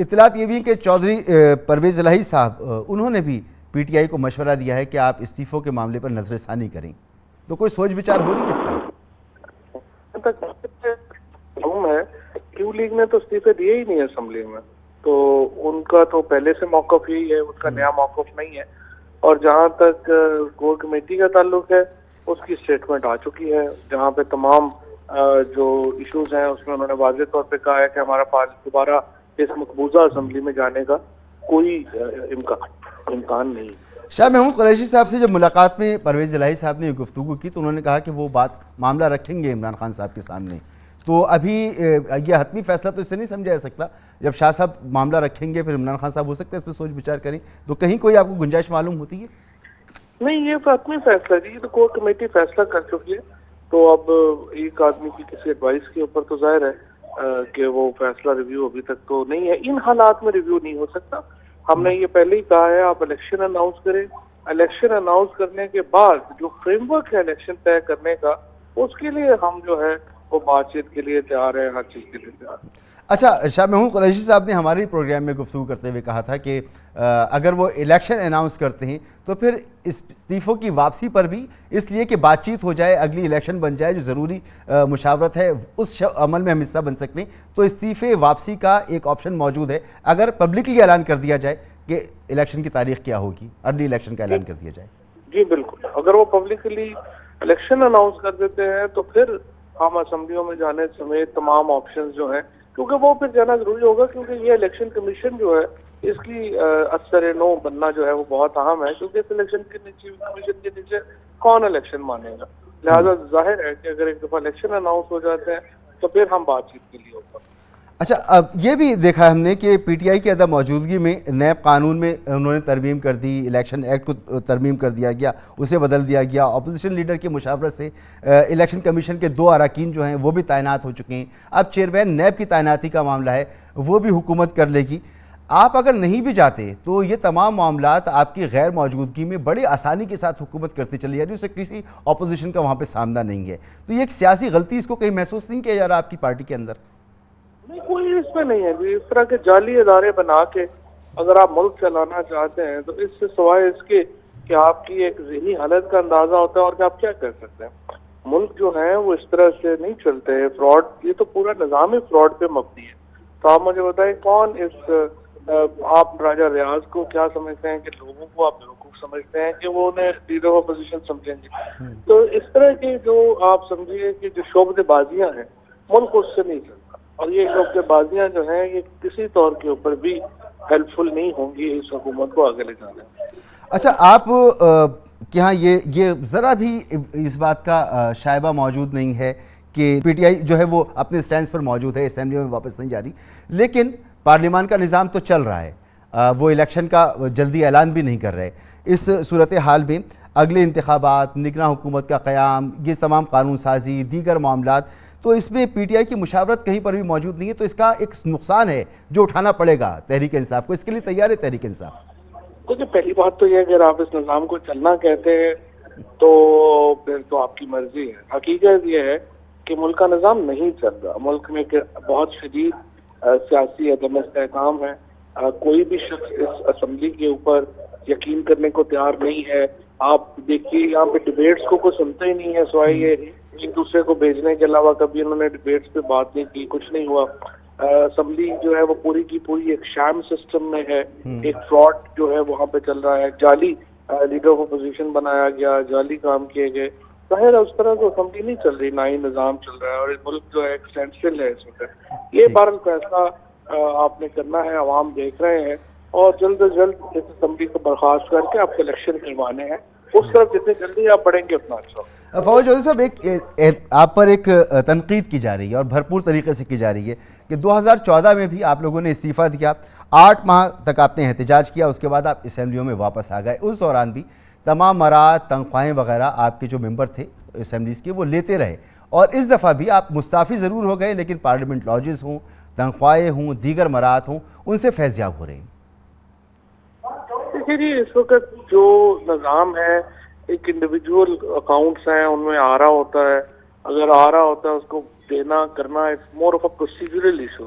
اطلاعات یہ بھی ہیں کہ چودھری پرویز الہی صاحب انہوں نے بھی پی ٹی آئی کو مشورہ دیا ہے کہ آپ استعفوں کے معاملے پر نظر ثانی کریں، تو کوئی سوچ بچار ہو رہی ہے اس پر؟ ہے کیوں لیگ نے تو استعفے دیے ہی نہیں اسمبلی میں، تو ان کا تو پہلے سے موقف یہی ہے، ان کا نیا موقف نہیں ہے. اور جہاں تک کور کمیٹی کا تعلق ہے اس کی اسٹیٹمنٹ آ چکی ہے جہاں پہ تمام جو ایشوز ہیں اس میں انہوں نے واضح طور پہ کہا ہے کہ ہمارا دوبارہ اس مقبوضہ اسمبلی میں جانے کا کوئی امکان نہیں. شاہ محمود قریشی صاحب سے جب ملاقات میں پرویز الہی صاحب نے گفتگو کی تو انہوں نے کہا کہ وہ معاملہ رکھیں گے عمران خان صاحب کے سامنے، تو ابھی یہ حتمی فیصلہ تو اس سے نہیں سمجھا جا سکتا. جب شاہ صاحب معاملہ رکھیں گے پھر عمران خان صاحب ہو سکتا ہے اس پہ سوچ بچار کریں، تو کہیں کوئی آپ کو گنجائش معلوم ہوتی ہے؟ نہیں، یہ حتمی فیصلہ جی، تو کور کمیٹی فیصلہ کر چکی ہے، تو اب ایک آدمی کی کسی ایڈوائس کے اوپر تو ظاہر ہے کہ وہ فیصلہ ریویو ابھی تک تو نہیں ہے. ان حالات میں ریویو نہیں ہو سکتا. ہم نے یہ پہلے ہی کہا ہے آپ الیکشن اناؤنس کریں، الیکشن اناؤنس کرنے کے بعد جو فریم ورک ہے الیکشن طے کرنے کا اس کے لیے ہم جو ہے وہ بات چیت کے لیے تیار ہے، ہر چیز کے لیے تیار ہے. اچھا، شاہ محمود قریشی صاحب نے ہمارے پروگرام میں گفتگو کرتے ہوئے کہا تھا کہ اگر وہ الیکشن اناؤنس کرتے ہیں تو پھر استعفوں کی واپسی پر بھی اس لیے کہ بات چیت ہو جائے، اگلی الیکشن بن جائے، جو ضروری مشاورت ہے اس عمل میں ہم حصہ بن سکتے ہیں، تو استعفے واپسی کا ایک آپشن موجود ہے اگر پبلکلی اعلان کر دیا جائے کہ الیکشن کی تاریخ کیا ہوگی، ارلی الیکشن کا اعلان کر دیا جائے. جی بالکل، اگر وہ پبلکلی الیکشن اناؤنس کر دیتے ہیں تو پھر ہم اسمبلیوں میں جانے سمیت تمام آپشنز جو ہیں، کیونکہ وہ پھر جانا ضروری ہوگا کیونکہ یہ الیکشن کمیشن جو ہے اس کی اثر نو بننا جو ہے وہ بہت اہم ہے، کیونکہ اس الیکشن کے نیچے کمیشن کے نیچے کون الیکشن مانے گا. لہٰذا ظاہر ہے کہ اگر ایک دفعہ الیکشن اناؤنس ہو جاتے ہیں تو پھر ہم بات چیت کے لیے ہوگا. اچھا، اب یہ بھی دیکھا ہم نے کہ پی ٹی آئی کی عدم موجودگی میں نیب قانون میں انہوں نے ترمیم کر دی، الیکشن ایکٹ کو ترمیم کر دیا گیا، اسے بدل دیا گیا. اپوزیشن لیڈر کی مشاورت سے الیکشن کمیشن کے 2 اراکین جو ہیں وہ بھی تعینات ہو چکے ہیں. اب چیئرمین نیب کی تعیناتی کا معاملہ ہے، وہ بھی حکومت کر لے گی. آپ اگر نہیں بھی جاتے تو یہ تمام معاملات آپ کی غیر موجودگی میں بڑی آسانی کے ساتھ حکومت کرتی چلی جا رہی ہے، اسے کسی اپوزیشن کا وہاں پہ سامنا نہیں ہے. تو یہ ایک سیاسی غلطی اس کو کہیں محسوس نہیں کیا جا رہا آپ کی پارٹی کے اندر؟ نہیں، کوئی اس میں نہیں ہے. اس طرح کے جعلی ادارے بنا کے اگر آپ ملک چلانا چاہتے ہیں تو اس سے سوائے اس کے کہ آپ کی ایک ذہنی حالت کا اندازہ ہوتا ہے اور کہ آپ کیا کر سکتے ہیں. ملک جو ہے وہ اس طرح سے نہیں چلتے ہیں. فراڈ، یہ تو پورا نظام ہی فراڈ پہ مبنی ہے. تو آپ مجھے بتائیں کون آپ راجہ ریاض کو کیا سمجھتے ہیں کہ لوگوں کو آپ بیوقوف سمجھتے ہیں کہ وہ انہیں لیڈر آف اپوزیشن سمجھیں گے؟ تو اس طرح کی جو آپ سمجھیے کہ جو شعبے بازیاں ہیں ملک اس سے نہیں چلتا، اور یہ شعبے بازیاں جو ہیں یہ کسی طور کے اوپر بھی ہیلپ فل نہیں ہوں گی اس حکومت کو آگے لے جانے میں. اچھا، آپ کہ ہاں یہ ذرا بھی اس بات کا شائبہ موجود نہیں ہے کہ پی ٹی آئی جو ہے وہ اپنے سٹینڈز پر موجود ہے، اسمبلیوں میں واپس نہیں جا رہی، لیکن پارلیمان کا نظام تو چل رہا ہے، وہ الیکشن کا جلدی اعلان بھی نہیں کر رہے. اس صورتحال میں اگلے انتخابات، نگراں حکومت کا قیام، یہ تمام قانون سازی، دیگر معاملات، تو اس میں پی ٹی آئی کی مشاورت کہیں پر بھی موجود نہیں ہے، تو اس کا ایک نقصان ہے جو اٹھانا پڑے گا تحریک انصاف کو. اس کے لیے تیار ہے تحریک انصاف؟ کیونکہ پہلی بات تو یہ ہے اگر آپ اس نظام کو چلنا کہتے ہیں تو پھر تو آپ کی مرضی ہے. حقیقت یہ ہے کہ ملک کا نظام نہیں چل رہا. ملک میں بہت شدید سیاسی عدم استحکام ہے. کوئی بھی شخص اس اسمبلی کے اوپر یقین کرنے کو تیار نہیں ہے. آپ دیکھیے یہاں پہ ڈیبیٹس کو کوئی سنتا ہی نہیں ہے سوائے یہ ایک دوسرے کو بھیجنے کے علاوہ. کبھی انہوں نے ڈیبیٹس پہ بات نہیں کی، کچھ نہیں ہوا. اسمبلی جو ہے وہ پوری کی پوری ایک شام سسٹم میں ہے. ایک فراڈ جو ہے وہاں پہ چل رہا ہے. جعلی لیڈر آف اپوزیشن بنایا گیا، جعلی کام کیے گئے. ظاہر ہے اس طرح تو اسمبلی نہیں چل رہی، نہ ہی نظام چل رہا ہے، اور ملک جو ہے ایک اسٹینڈ اسٹل ہے اس وقت. یہ بہرحال فیصلہ آپ نے کرنا ہے، عوام دیکھ رہے ہیں، اور جلد از جلد اس اسمبلی کو برخاست کر کے آپ کو الیکشن کروانے ہیں. اس طرف جتنے جلدی آپ بڑھیں گے اتنا اچھا. فواد چودھری صاحب، ایک آپ پر ایک تنقید کی جا رہی ہے اور بھرپور طریقے سے کی جا رہی ہے کہ 2014 میں بھی آپ لوگوں نے استعفیٰ دیا، 8 ماہ تک آپ نے احتجاج کیا، اس کے بعد آپ اسمبلیوں میں واپس آ گئے. اس دوران بھی تمام مراد، تنخواہیں وغیرہ آپ کے جو ممبر تھے اسمبلیز کے وہ لیتے رہے، اور اس دفعہ بھی آپ مستعفی ضرور ہو گئے لیکن پارلیمنٹ لاجز ہوں، تنخواہیں ہوں، دیگر مراد ہوں، ان سے فیضیاب ہو رہے ہیں. دیکھیے جی، اس وقت جو نظام ہے ایک انڈیویجول اکاؤنٹس ہیں ان میں آ رہا ہوتا ہے. اگر آ رہا ہوتا ہے اس کو دینا کرنا it's more of a procedural issue.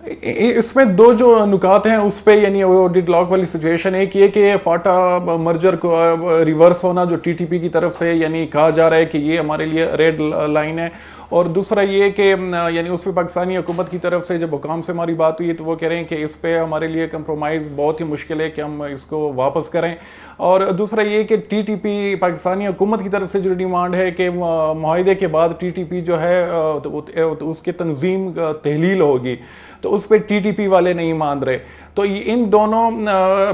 اس میں دو جو نکات ہیں اس پہ یعنی وہ ڈیڈ لاک والی سچویشن ہے کہ یہ کہ فاٹا مرجر کو ریورس ہونا جو ٹی ٹی پی کی طرف سے یعنی کہا جا رہا ہے کہ یہ ہمارے لیے ریڈ لائن ہے، اور دوسرا یہ کہ یعنی اس پہ پاکستانی حکومت کی طرف سے جب حکام سے ہماری بات ہوئی تو وہ کہہ رہے ہیں کہ اس پہ ہمارے لیے کمپرومائز بہت ہی مشکل ہے کہ ہم اس کو واپس کریں، اور دوسرا یہ کہ ٹی ٹی پی پاکستانی حکومت کی طرف سے جو ڈیمانڈ ہے کہ معاہدے کے بعد ٹی ٹی پی جو ہے اس کی تنظیم تحلیل ہوگی، تو اس پہ ٹی ٹی پی والے نہیں مان رہے. تو ان دونوں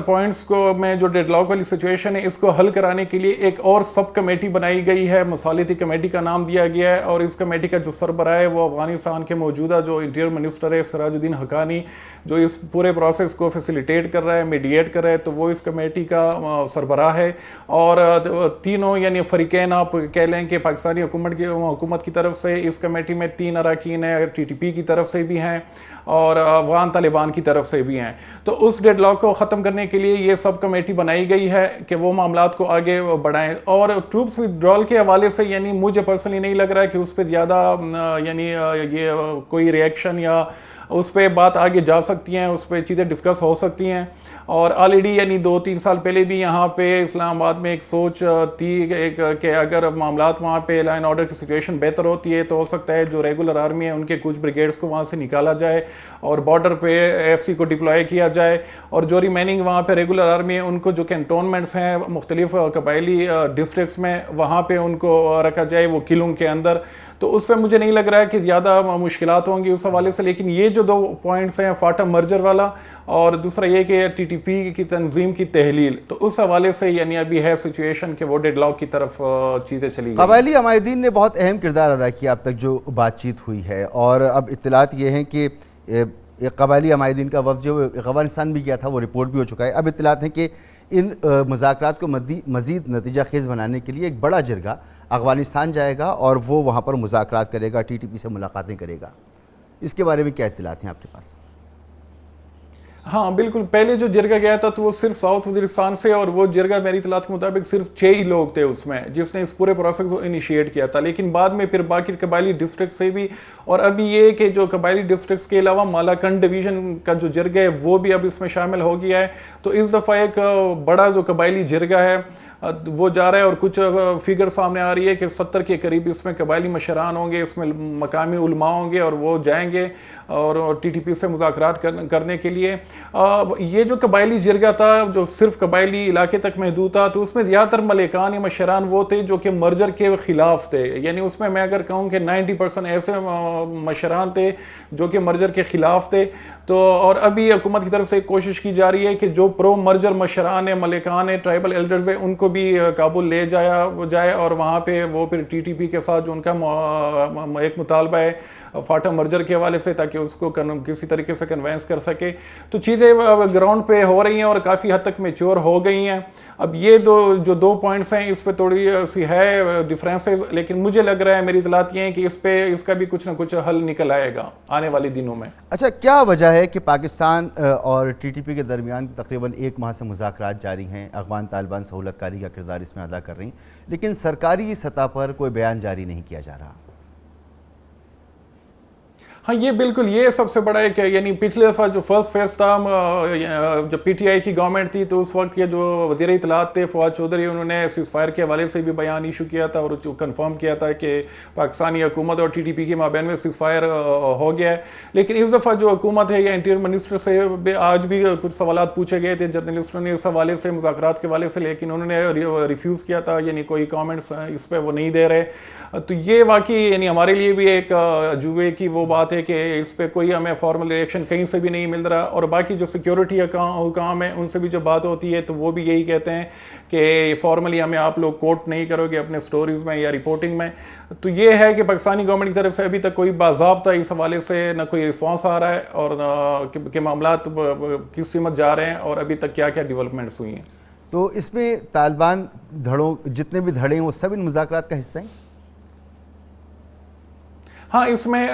پوائنٹس کو میں جو ڈیڈ لاک والی سچویشن ہے اس کو حل کرانے کے لیے ایک اور سب کمیٹی بنائی گئی ہے، مصالحتی کمیٹی کا نام دیا گیا ہے، اور اس کمیٹی کا جو سربراہ ہے وہ افغانستان کے موجودہ جو انٹیریئر منسٹر ہے سراج الدین حقانی، جو اس پورے پروسیس کو فیسیلیٹیٹ کر رہا ہے، میڈیٹ کر رہا ہے، تو وہ اس کمیٹی کا سربراہ ہے. اور تینوں یعنی فریقین آپ کہہ لیں کہ پاکستانی حکومت کی طرف سے اس کمیٹی میں 3 اراکین ہیں، ٹی ٹی پی کی طرف سے بھی ہیں اور افغان طالبان کی طرف سے بھی ہیں. تو اس ڈیڈ لاک کو ختم کرنے کے لیے یہ سب کمیٹی بنائی گئی ہے کہ وہ معاملات کو آگے بڑھائیں. اور ٹروپس ودرال کے حوالے سے یعنی مجھے پرسنلی نہیں لگ رہا ہے کہ اس پہ زیادہ یعنی یہ کوئی ریئیکشن یا اس پہ بات آگے جا سکتی ہیں، اس پہ چیزیں ڈسکس ہو سکتی ہیں. اور آلریڈی یعنی 2-3 سال پہلے بھی یہاں پہ اسلام آباد میں ایک سوچ تھی کہ اگر معاملات وہاں پہ لا اینڈ آرڈر کی سچویشن بہتر ہوتی ہے تو ہو سکتا ہے جو ریگولر آرمی ہے ان کے کچھ بریگیڈز کو وہاں سے نکالا جائے اور بارڈر پہ ایف سی کو ڈپلوائے کیا جائے، اور جو ریمیننگ وہاں پہ ریگولر آرمی ہے ان کو جو کینٹونمنٹس ہیں مختلف قبائلی ڈسٹرکٹس میں وہاں پہ ان کو رکھا جائے وہ قلعوں کے اندر. تو اس پہ مجھے نہیں لگ رہا ہے کہ زیادہ مشکلات ہوں گی اس حوالے سے. لیکن یہ جو 2 پوائنٹس ہیں فاٹا مرجر والا اور دوسرا یہ کہ ٹی ٹی پی کی تنظیم کی تحلیل، تو اس حوالے سے یعنی ابھی ہے سچویشن کہ وہ ڈیڈ لاک کی طرف چیزیں چلی گئی. قبائلی عمائدین نے بہت اہم کردار ادا کیا اب تک جو بات چیت ہوئی ہے، اور اب اطلاعات یہ ہیں کہ ایک قبائلی عمائدین کا وفد جو افغانستان بھی گیا تھا وہ رپورٹ بھی ہو چکا ہے. اب اطلاعات ہیں کہ ان مذاکرات کو مزید نتیجہ خیز بنانے کے لیے ایک بڑا جرگہ افغانستان جائے گا اور وہ وہاں پر مذاکرات کرے گا، ٹی ٹی پی سے ملاقاتیں کرے گا. اس کے بارے میں کیا اطلاعات ہیں آپ کے پاس؟ ہاں بالکل، پہلے جو جرگہ گیا تھا تو وہ صرف ساؤتھ وزیرستان سے، اور وہ جرگہ میری اطلاعات کے مطابق صرف 6 ہی لوگ تھے اس میں جس نے اس پورے پروسیس کو انیشیٹ کیا تھا. لیکن بعد میں پھر باقی قبائلی ڈسٹرکٹ سے بھی، اور ابھی یہ کہ جو قبائلی ڈسٹرکٹس کے علاوہ مالاکنڈ ڈویژن کا جو جرگہ ہے وہ بھی اب اس میں شامل ہو گیا ہے. تو اس دفعہ ایک بڑا جو قبائلی جرگہ ہے وہ جا رہا ہے، اور کچھ فگر سامنے آ رہی ہے کہ 70 کے قریب اس میں قبائلی مشران ہوں گے، اس میں مقامی علماء ہوں گے، اور وہ جائیں گے اور ٹی ٹی پی سے مذاکرات کرنے کے لیے. یہ جو قبائلی جرگہ تھا جو صرف قبائلی علاقے تک محدود تھا، تو اس میں زیادہ تر ملکان یا مشران وہ تھے جو کہ مرجر کے خلاف تھے. یعنی اس میں اگر کہوں کہ 90% ایسے مشران تھے جو کہ مرجر کے خلاف تھے. تو اور ابھی حکومت کی طرف سے کوشش کی جا رہی ہے کہ جو پرو مرجر مشران ہیں، ملکان ہیں، ٹرائبل ایلڈرز ہیں، ان کو بھی کابل لے جائے اور وہاں پہ وہ پھر ٹی ٹی پی کے ساتھ جو ان کا ایک مطالبہ ہے فاٹا مرجر کے حوالے سے، تاکہ اس کو کسی طریقے سے کنوینس کر سکے. تو چیزیں گراؤنڈ پہ ہو رہی ہیں اور کافی حد تک میچور ہو گئی ہیں. اب یہ جو 2 پوائنٹس ہیں اس پہ تھوڑی سی ہے ڈیفرنسز، لیکن مجھے لگ رہا ہے میری اطلاعات یہ ہیں کہ اس کا بھی کچھ نہ کچھ حل نکل آئے گا آنے والے دنوں میں. اچھا، کیا وجہ ہے کہ پاکستان اور ٹی ٹی پی کے درمیان تقریباً 1 ماہ سے مذاکرات جاری ہیں، افغان طالبان سہولت کاری کا کردار اس میں ادا کر رہی ہیں، لیکن سرکاری سطح پر کوئی بیان جاری نہیں کیا جا رہا؟ ہاں یہ بالکل، یہ سب سے بڑا ہے کہ یعنی پچھلے دفعہ جو فرسٹ فیز تھا جب پی ٹی آئی کی گورنمنٹ تھی تو اس وقت کے جو وزیر اطلاعات تھے فواد چودھری، انہوں نے سیز فائر کے حوالے سے بھی بیان ایشو کیا تھا اور کنفرم کیا تھا کہ پاکستانی حکومت اور ٹی ٹی پی کے مابین میں سیز فائر ہو گیا ہے. لیکن اس دفعہ جو حکومت ہے یا انٹیریئر منسٹر سے آج بھی کچھ سوالات پوچھے گئے تھے جرنلسٹوں نے اس حوالے سے، مذاکرات کے حوالے سے، لیکن انہوں نے ریفیوز کیا تھا، یعنی کوئی کامنٹس اس پہ وہ نہیں دے رہے. تو یہ واقعی یعنی ہمارے لیے بھی ایک عجوبے کی وہ بات ہے کہ اس پہ کوئی ہمیں فارمل ریئیکشن کہیں سے بھی نہیں مل رہا. اور باقی جو سیکیورٹی حکام ہیں ان سے بھی جو بات ہوتی ہے تو وہ بھی یہی کہتے ہیں کہ فارملی ہمیں آپ لوگ کوٹ نہیں کرو گے اپنے سٹوریز میں یا رپورٹنگ میں. تو یہ ہے کہ پاکستانی گورنمنٹ کی طرف سے ابھی تک کوئی باضابطہ اس حوالے سے نہ کوئی رسپانس آ رہا ہے اور کہ معاملات کس سمت جا رہے ہیں اور ابھی تک کیا کیا ڈیولپمنٹس ہوئی ہیں. تو اس میں طالبان جتنے بھی دھڑے ہیں وہ سب ان مذاکرات کا حصہ ہیں؟ ہاں اس میں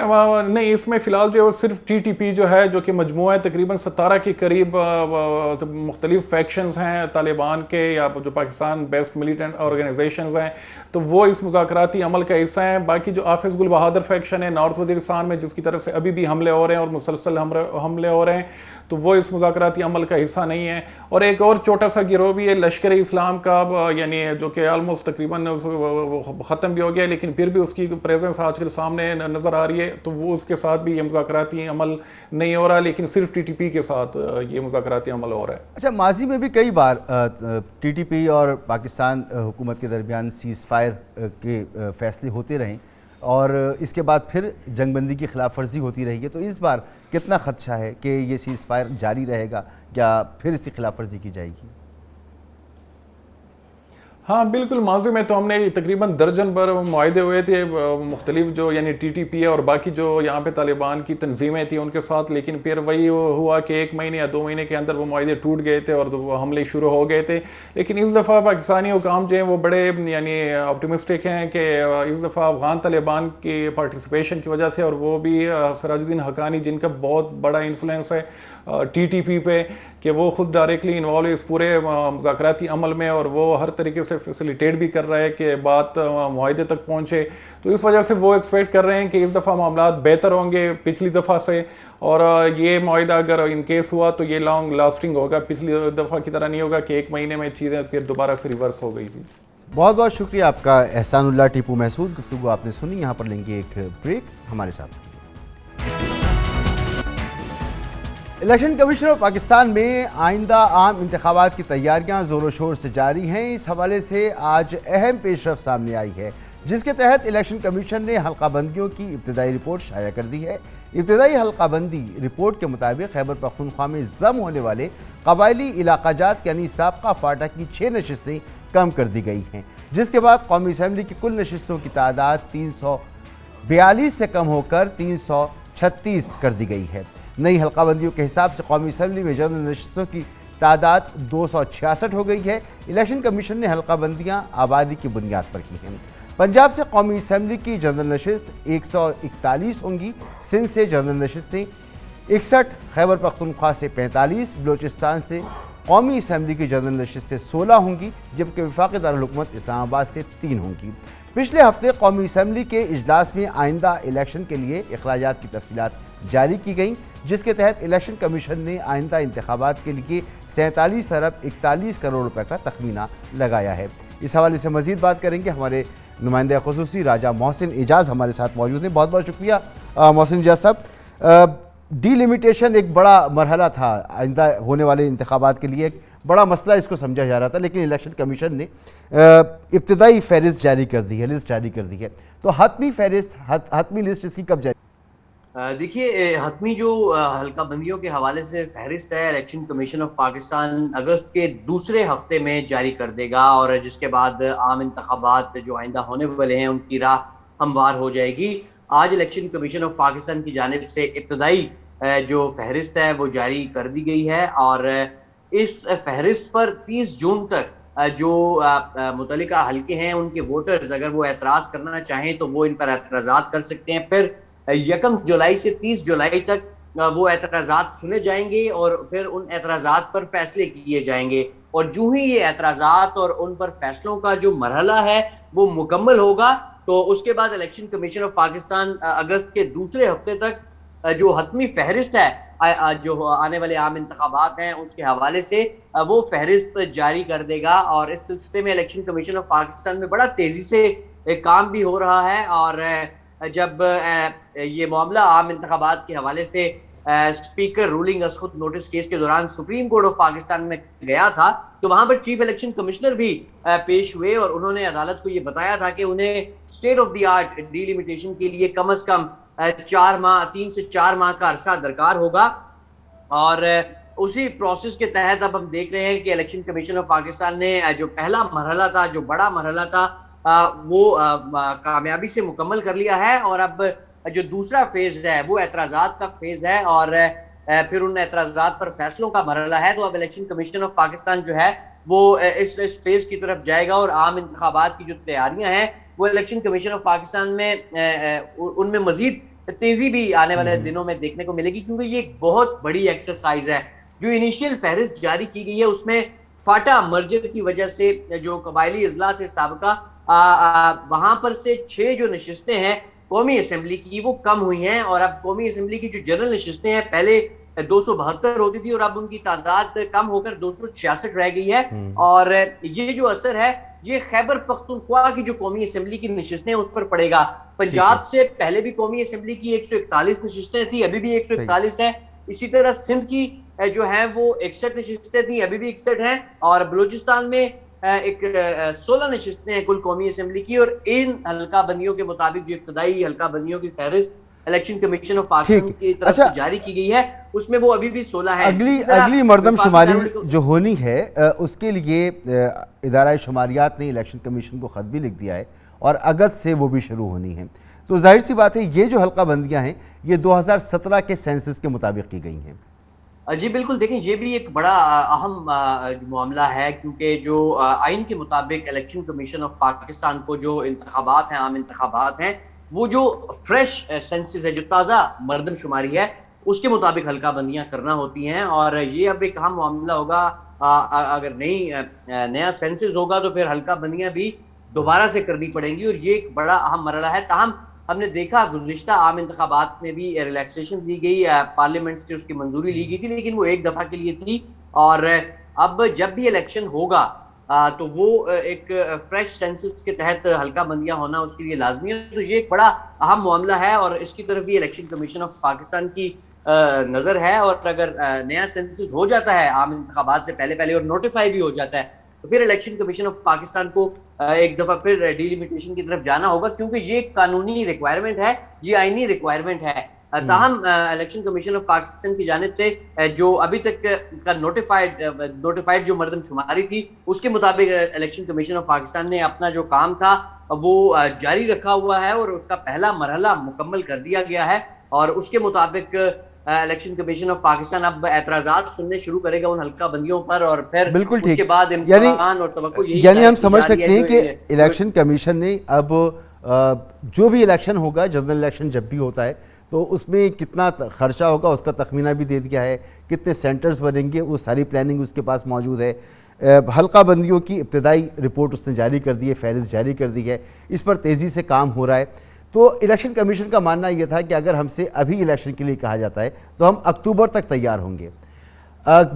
نہیں، اس میں فی الحال جو صرف ٹی ٹی پی جو ہے، جو کہ مجموعہ تقریباً 17 کے قریب مختلف فیکشنز ہیں طالبان کے یا جو پاکستان بیسڈ ملیٹنٹ آرگنائزیشنز ہیں، تو وہ اس مذاکراتی عمل کا حصہ ہیں. باقی جو حافظ گل بہادر فیکشن ہے نارتھ وزیرستان میں، جس کی طرف سے ابھی بھی حملے ہو رہے ہیں اور مسلسل حملے ہو رہے ہیں، تو وہ اس مذاکراتی عمل کا حصہ نہیں ہے. اور ایک اور چھوٹا سا گروہ بھی ہے لشکر اسلام کا، یعنی جو کہ آلموسٹ تقریباً ختم بھی ہو گیا، لیکن پھر بھی اس کی پریزنس آج کل سامنے نظر آ رہی ہے. تو وہ اس کے ساتھ بھی یہ مذاکراتی عمل نہیں ہو رہا، لیکن صرف ٹی ٹی پی کے ساتھ یہ مذاکراتی عمل ہو رہا ہے. اچھا، ماضی میں بھی کئی بار ٹی ٹی پی اور پاکستان حکومت کے درمیان سیز فائر کے فیصلے ہوتے رہیں اور اس کے بعد پھر جنگ بندی کی خلاف ورزی ہوتی رہی ہے. تو اس بار کتنا خدشہ ہے کہ یہ سیز فائر جاری رہے گا یا پھر اس کی خلاف ورزی کی جائے گی؟ ہاں بالکل، ماضی میں تو ہم نے تقریباً درجن بھر معاہدے ہوئے تھے مختلف، جو یعنی ٹی ٹی پی ہے اور باقی جو یہاں پہ طالبان کی تنظیمیں تھیں ان کے ساتھ، لیکن پھر وہی ہوا کہ 1 مہینے یا 2 مہینے کے اندر وہ معاہدے ٹوٹ گئے تھے اور حملے شروع ہو گئے تھے. لیکن اس دفعہ پاکستانی حکام جو ہیں وہ بڑے یعنی آپٹیمسٹک ہیں کہ اس دفعہ افغان طالبان کی پارٹیسپیشن کی وجہ سے، اور وہ بھی سراج الدین حقانی جن کا بہت بڑا انفلوئنس ہے ٹی ٹی پی پہ، کہ وہ خود ڈائریکٹلی انوالو اس پورے مذاکراتی عمل میں، اور وہ ہر طریقے سے فیسیلیٹیٹ بھی کر رہا ہے کہ بات معاہدے تک پہنچے. تو اس وجہ سے وہ ایکسپیکٹ کر رہے ہیں کہ اس دفعہ معاملات بہتر ہوں گے پچھلی دفعہ سے، اور یہ معاہدہ اگر ان کیس ہوا تو یہ لانگ لاسٹنگ ہوگا، پچھلی دفعہ کی طرح نہیں ہوگا کہ 1 مہینے میں چیزیں پھر دوبارہ سے ریورس ہو گئی تھی. بہت بہت شکریہ آپ کا احسان اللہ ٹیپو محسود. گفتگو آپ نے سنی. یہاں پر لیں گے ایک بریک، ہمارے ساتھ. الیکشن کمیشن آف پاکستان میں آئندہ عام انتخابات کی تیاریاں زور و شور سے جاری ہیں. اس حوالے سے آج اہم پیش رفت سامنے آئی ہے، جس کے تحت الیکشن کمیشن نے حلقہ بندیوں کی ابتدائی رپورٹ شائع کر دی ہے. ابتدائی حلقہ بندی رپورٹ کے مطابق خیبر پختونخوا میں ضم ہونے والے قبائلی علاقہ جات یعنی سابقہ فاٹا کی 6 نشستیں کم کر دی گئی ہیں، جس کے بعد قومی اسمبلی کی کل نشستوں کی تعداد 342 سے کم ہو کر 336 کر دی گئی ہے. نئی حلقہ بندیوں کے حساب سے قومی اسمبلی میں جنرل نشستوں کی تعداد 266 ہو گئی ہے. الیکشن کمیشن نے حلقہ بندیاں آبادی کی بنیاد پر کی ہیں. پنجاب سے قومی اسمبلی کی جنرل نشست 141 ہوں گی، سندھ سے جنرل نشستیں 61، خیبر پختونخوا سے 45، بلوچستان سے قومی اسمبلی کی جنرل نشستیں 16 ہوں گی، جبکہ وفاقی دارالحکومت اسلام آباد سے 3 ہوں گی. پچھلے ہفتے قومی اسمبلی کے اجلاس میں آئندہ الیکشن کے لیے اخراجات کی تفصیلات جاری کی گئیں، جس کے تحت الیکشن کمیشن نے آئندہ انتخابات کے لیے 47 ارب 41 کروڑ روپے کا تخمینہ لگایا ہے. اس حوالے سے مزید بات کریں گے. ہمارے نمائندہ خصوصی راجہ محسن اعجاز ہمارے ساتھ موجود ہیں. بہت بہت شکریہ محسن اعجاز صاحب. ڈی لیمیٹیشن ایک بڑا مرحلہ تھا آئندہ ہونے والے انتخابات کے لیے، ایک بڑا مسئلہ اس کو سمجھا جا رہا تھا، لیکن الیکشن کمیشن نے ابتدائی فہرست جاری کر دی ہے، لسٹ جاری کر دی ہے. تو حتمی فہرست، حتمی لسٹ اس کی کب جاری؟ دیکھیے، حتمی جو حلقہ بندیوں کے حوالے سے فہرست ہے، الیکشن کمیشن آف پاکستان اگست کے دوسرے ہفتے میں جاری کر دے گا، اور جس کے بعد عام انتخابات جو آئندہ ہونے والے ہیں ان کی راہ ہموار ہو جائے گی. آج الیکشن کمیشن آف پاکستان کی جانب سے ابتدائی جو فہرست ہے وہ جاری کر دی گئی ہے، اور اس فہرست پر 30 جون تک جو متعلقہ حلقے ہیں ان کے ووٹرز اگر وہ اعتراض کرنا چاہیں تو وہ ان پر اعتراضات کر سکتے ہیں. پھر 1 جولائی سے 30 جولائی تک وہ اعتراضات سنے جائیں گے اور پھر ان اعتراضات پر فیصلے کیے جائیں گے. اور جو ہی یہ اعتراضات اور ان پر فیصلوں کا جو مرحلہ ہے وہ مکمل ہوگا تو اس کے بعد الیکشن کمیشن آف پاکستان اگست کے دوسرے ہفتے تک جو حتمی فہرست ہے جو آنے والے عام انتخابات ہیں اس کے حوالے سے وہ فہرست جاری کر دے گا. اور اس سلسلے میں الیکشن کمیشن آف پاکستان میں بڑا تیزی سے کام بھی ہو رہا ہے. اور جب یہ معاملہ عام انتخابات کے حوالے سے اسپیکر رولنگ از خود نوٹس کیس کے دوران سپریم کورٹ آف پاکستان میں گیا تھا تو وہاں پر چیف الیکشن کمشنر بھی پیش ہوئے اور انہوں نے عدالت کو یہ بتایا تھا کہ انہیں state of the art D limitation کے لیے کم از کم 3 سے 4 ماہ کا عرصہ درکار ہوگا. اور اسی پروسیس کے تحت اب ہم دیکھ رہے ہیں کہ الیکشن کمیشن آف پاکستان نے جو پہلا مرحلہ تھا، جو بڑا مرحلہ تھا، وہ کامیابی سے مکمل کر لیا ہے. اور اب جو دوسرا فیز ہے وہ اعتراضات کا فیز ہے اور پھر ان اعتراضات پر فیصلوں کا مرحلہ ہے. تو اب الیکشن کمیشن آف پاکستان جو ہے وہ اس فیز کی طرف جائے گا اور عام انتخابات کی جو تیاریاں ہیں وہ الیکشن کمیشن آف پاکستان میں ان میں مزید تیزی بھی آنے والے دنوں میں دیکھنے کو ملے گی، کیونکہ یہ ایک بہت بڑی ایکسرسائز ہے۔ جو انیشیل فہرست جاری کی گئی ہے اس میں فاٹا مرجر کی وجہ سے جو قبائلی اضلاع تھے سابقہ، وہاں پر سے 6 جو نشستیں ہیں قومی اسمبلی کی وہ کم ہوئی ہیں، اور اب قومی اسمبلی کی جو جنرل نشستیں ہیں پہلے 272 ہوتی تھی اور اب ان کی تعداد کم ہو کر 266 رہ گئی ہے۔ اور یہ جو اثر ہے یہ خیبر پختونخوا کی جو قومی اسمبلی کی نشستیں اس پر پڑے گا۔ پنجاب سے پہلے بھی قومی اسمبلی کی 141 نشستیں تھیں، ابھی بھی 141 ہیں۔ اسی طرح سندھ کی جو ہیں وہ 61 نشستیں تھیں، ابھی بھی 61 ہیں، اور بلوچستان میں 16 نشستیں ہیں کل قومی اسمبلی کی، اور ان حلقہ بندیوں کے مطابق جو ابتدائی حلقہ بندیوں کی فہرست الیکشن کمیشن آف پاکستان کی طرف سے جاری کی گئی ہے اس میں وہ ابھی بھی 16 ہیں۔ اگلی مردم شماری جو ہونی ہے اس کے لیے ادارہ شماریات نے الیکشن کمیشن کو خط بھی لکھ دیا ہے اور اگست سے وہ بھی شروع ہونی ہے، تو ظاہر سی بات ہے یہ جو حلقہ بندیاں ہیں یہ 2017 کے سینسس کے مطابق کی گئی ہیں۔ جی بالکل، دیکھیں یہ بھی ایک بڑا اہم معاملہ ہے، کیونکہ جو آئین کے مطابق الیکشن کمیشن آف پاکستان کو جو انتخابات ہیں، عام انتخابات ہیں، وہ جو فریش سینسس ہے، جو تازہ مردم شماری ہے، اس کے مطابق حلقہ بندیاں کرنا ہوتی ہیں، اور یہ اب ایک اہم معاملہ ہوگا۔ اگر نیا سینسس ہوگا تو پھر حلقہ بندیاں بھی دوبارہ سے کرنی پڑیں گی، اور یہ ایک بڑا اہم مرحلہ ہے۔ تاہم ہم نے دیکھا گزشتہ عام انتخابات میں بھی ریلیکسیشن دی گئی، پارلیمنٹ سے اس کی منظوری لی گئی تھی، لیکن وہ ایک دفعہ کے لیے تھی، اور اب جب بھی الیکشن ہوگا تو وہ ایک فریش سینسس کے تحت حلقہ بندیاں ہونا اس کے لیے لازمی ہے۔ تو یہ ایک بڑا اہم معاملہ ہے، اور اس کی طرف بھی الیکشن کمیشن آف پاکستان کی نظر ہے، اور اگر نیا سینسس ہو جاتا ہے عام انتخابات سے پہلے اور نوٹیفائی بھی ہو جاتا ہے تو پھر الیکشن کمیشن آف پاکستان کو ایک دفعہ پھر ڈیلیمیٹیشن کی طرف جانا ہوگا، کیونکہ یہ قانونی ریکوائرمنٹ ہے، یہ آئینی ریکوائرمنٹ ہے۔ تاہم الیکشن کمیشن آف پاکستان کی جانب سے جو ابھی تک کا نوٹیفائڈ جو مردم شماری تھی اس کے مطابق الیکشن کمیشن آف پاکستان نے اپنا جو کام تھا وہ جاری رکھا ہوا ہے، اور اس کا پہلا مرحلہ مکمل کر دیا گیا ہے، اور اس کے مطابق الیکشن کمیشن آف پاکستان اب اعتراضات سننے شروع کرے گا ان حلقہ بندیوں پر، اور پھر بالکل اس کے بعد امتحان اور توقع یعنی ہم سمجھ سکتے ہیں کہ الیکشن کمیشن نے اب جو بھی الیکشن ہوگا، جنرل الیکشن جب بھی ہوتا ہے تو اس میں کتنا خرچہ ہوگا اس کا تخمینہ بھی دے دیا ہے، کتنے سینٹرز بنیں گے وہ ساری پلاننگ اس کے پاس موجود ہے، حلقہ بندیوں کی ابتدائی رپورٹ اس نے جاری کر دی ہے، فہرست جاری کر دی ہے، اس پر تیزی سے کام ہو رہا ہے۔ تو الیکشن کمیشن کا ماننا یہ تھا کہ اگر ہم سے ابھی الیکشن کے لیے کہا جاتا ہے تو ہم اکتوبر تک تیار ہوں گے۔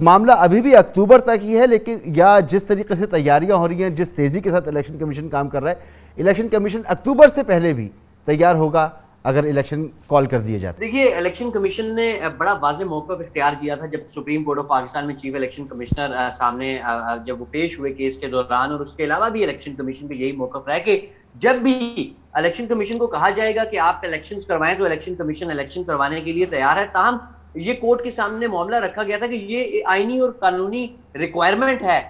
معاملہ ابھی بھی اکتوبر تک ہی ہے، لیکن یا جس طریقے سے تیاریاں ہو رہی ہیں، جس تیزی کے ساتھ الیکشن کمیشن کام کر رہا ہے، الیکشن کمیشن اکتوبر سے پہلے بھی تیار ہوگا اگر الیکشن کال کر دیے جاتے۔ دیکھیے الیکشن کمیشن نے بڑا واضح موقف اختیار کیا تھا جب سپریم کورٹ آف پاکستان میں چیف الیکشن کمشنر سامنے جب وہ پیش ہوئے کیس کے دوران، اور اس کے علاوہ بھی الیکشن کمیشن کا یہی موقف رہا کہ جب بھی الیکشن کمیشن کو کہا جائے گا کہ آپ الیکشنز کروائیں تو الیکشن کمیشن الیکشن کروانے کے لیے تیار ہے۔ تاہم یہ کورٹ کے سامنے معاملہ رکھا گیا تھا کہ یہ آئینی اور قانونی ریکوائرمنٹ ہے،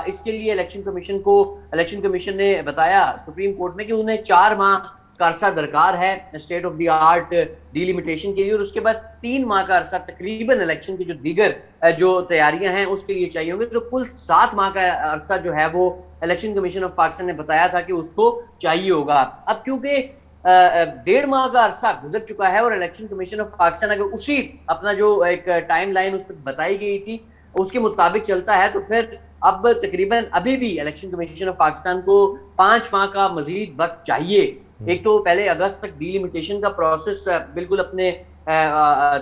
اس کے لیے الیکشن کمیشن نے بتایا سپریم کورٹ میں کہ انہیں 4 ماہ کا عرصہ درکار ہے state of the art delimitation کے لیے، اور اس کے بعد 3 ماہ کا عرصہ تقریباً الیکشن کی جو دیگر جو تیاریاں ہیں اس کے لیے چاہیے ہوں گے۔ تو کل 7 ماہ کا عرصہ جو ہے وہ الیکشن کمیشن آف پاکستان نے بتایا تھا کہ اس کو چاہیے ہوگا۔ اب کیونکہ 1.5 ماہ کا عرصہ گزر چکا ہے، اور الیکشن کمیشن آف پاکستان اگر اسی اپنا جو ایک ٹائم لائن اس وقت بتائی گئی تھی اس کے مطابق چلتا ہے، تو پھر اب تقریباً ابھی بھی الیکشن کمیشن آف پاکستان کو 5 ماہ کا مزید وقت چاہیے۔ ایک تو پہلے اگست تک ڈیلیمیٹیشن کا پروسیس بالکل اپنے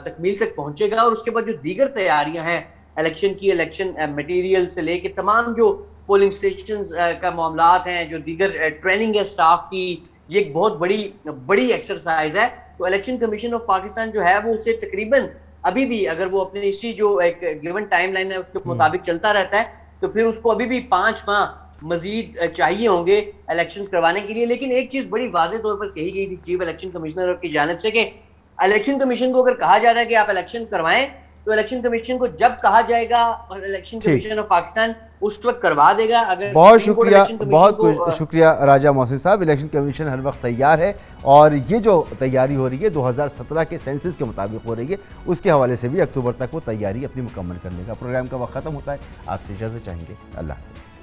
تکمیل تک پہنچے گا، اور اس کے بعد جو دیگر تیاریاں ہیں الیکشن کی، الیکشن میٹیریل سے لے کے تمام جو پولنگ سٹیشنز کا معاملات ہیں، جو دیگر ٹریننگ ہے اسٹاف کی، یہ ایک بہت بڑی ایکسرسائز ہے۔ تو الیکشن کمیشن آف پاکستان جو ہے وہ اسے تقریباً ابھی بھی اگر وہ اپنے اسی جو ایک گیون ٹائم لائن ہے اس کے مطابق چلتا رہتا ہے تو پھر اس کو ابھی بھی 5 ماہ مزید چاہیے ہوں گے الیکشنز کروانے کے لیے۔ لیکن ایک چیز بڑی واضح طور پر کہی گئی تھی چیف الیکشن کمشنر کی جانب سے کہ الیکشن کمیشن کو اگر کہا جا رہا ہے کہ آپ الیکشن کروائیں تو الیکشن کمیشن کو جب کہا جائے گا الیکشن کمیشن آف پاکستان اس وقت کروا دے گا۔ اگر بہت شکریہ، بہت شکریہ راجہ محسن صاحب۔ الیکشن کمیشن ہر وقت تیار ہے، اور یہ جو تیاری ہو رہی ہے 2017 کے سینسس کے مطابق ہو رہی ہے، اس کے حوالے سے بھی اکتوبر تک وہ تیاری اپنی مکمل کرنے کا۔ پروگرام کا وقت ختم ہوتا ہے، آپ سے اجازت چاہیں گے، اللہ حافظ۔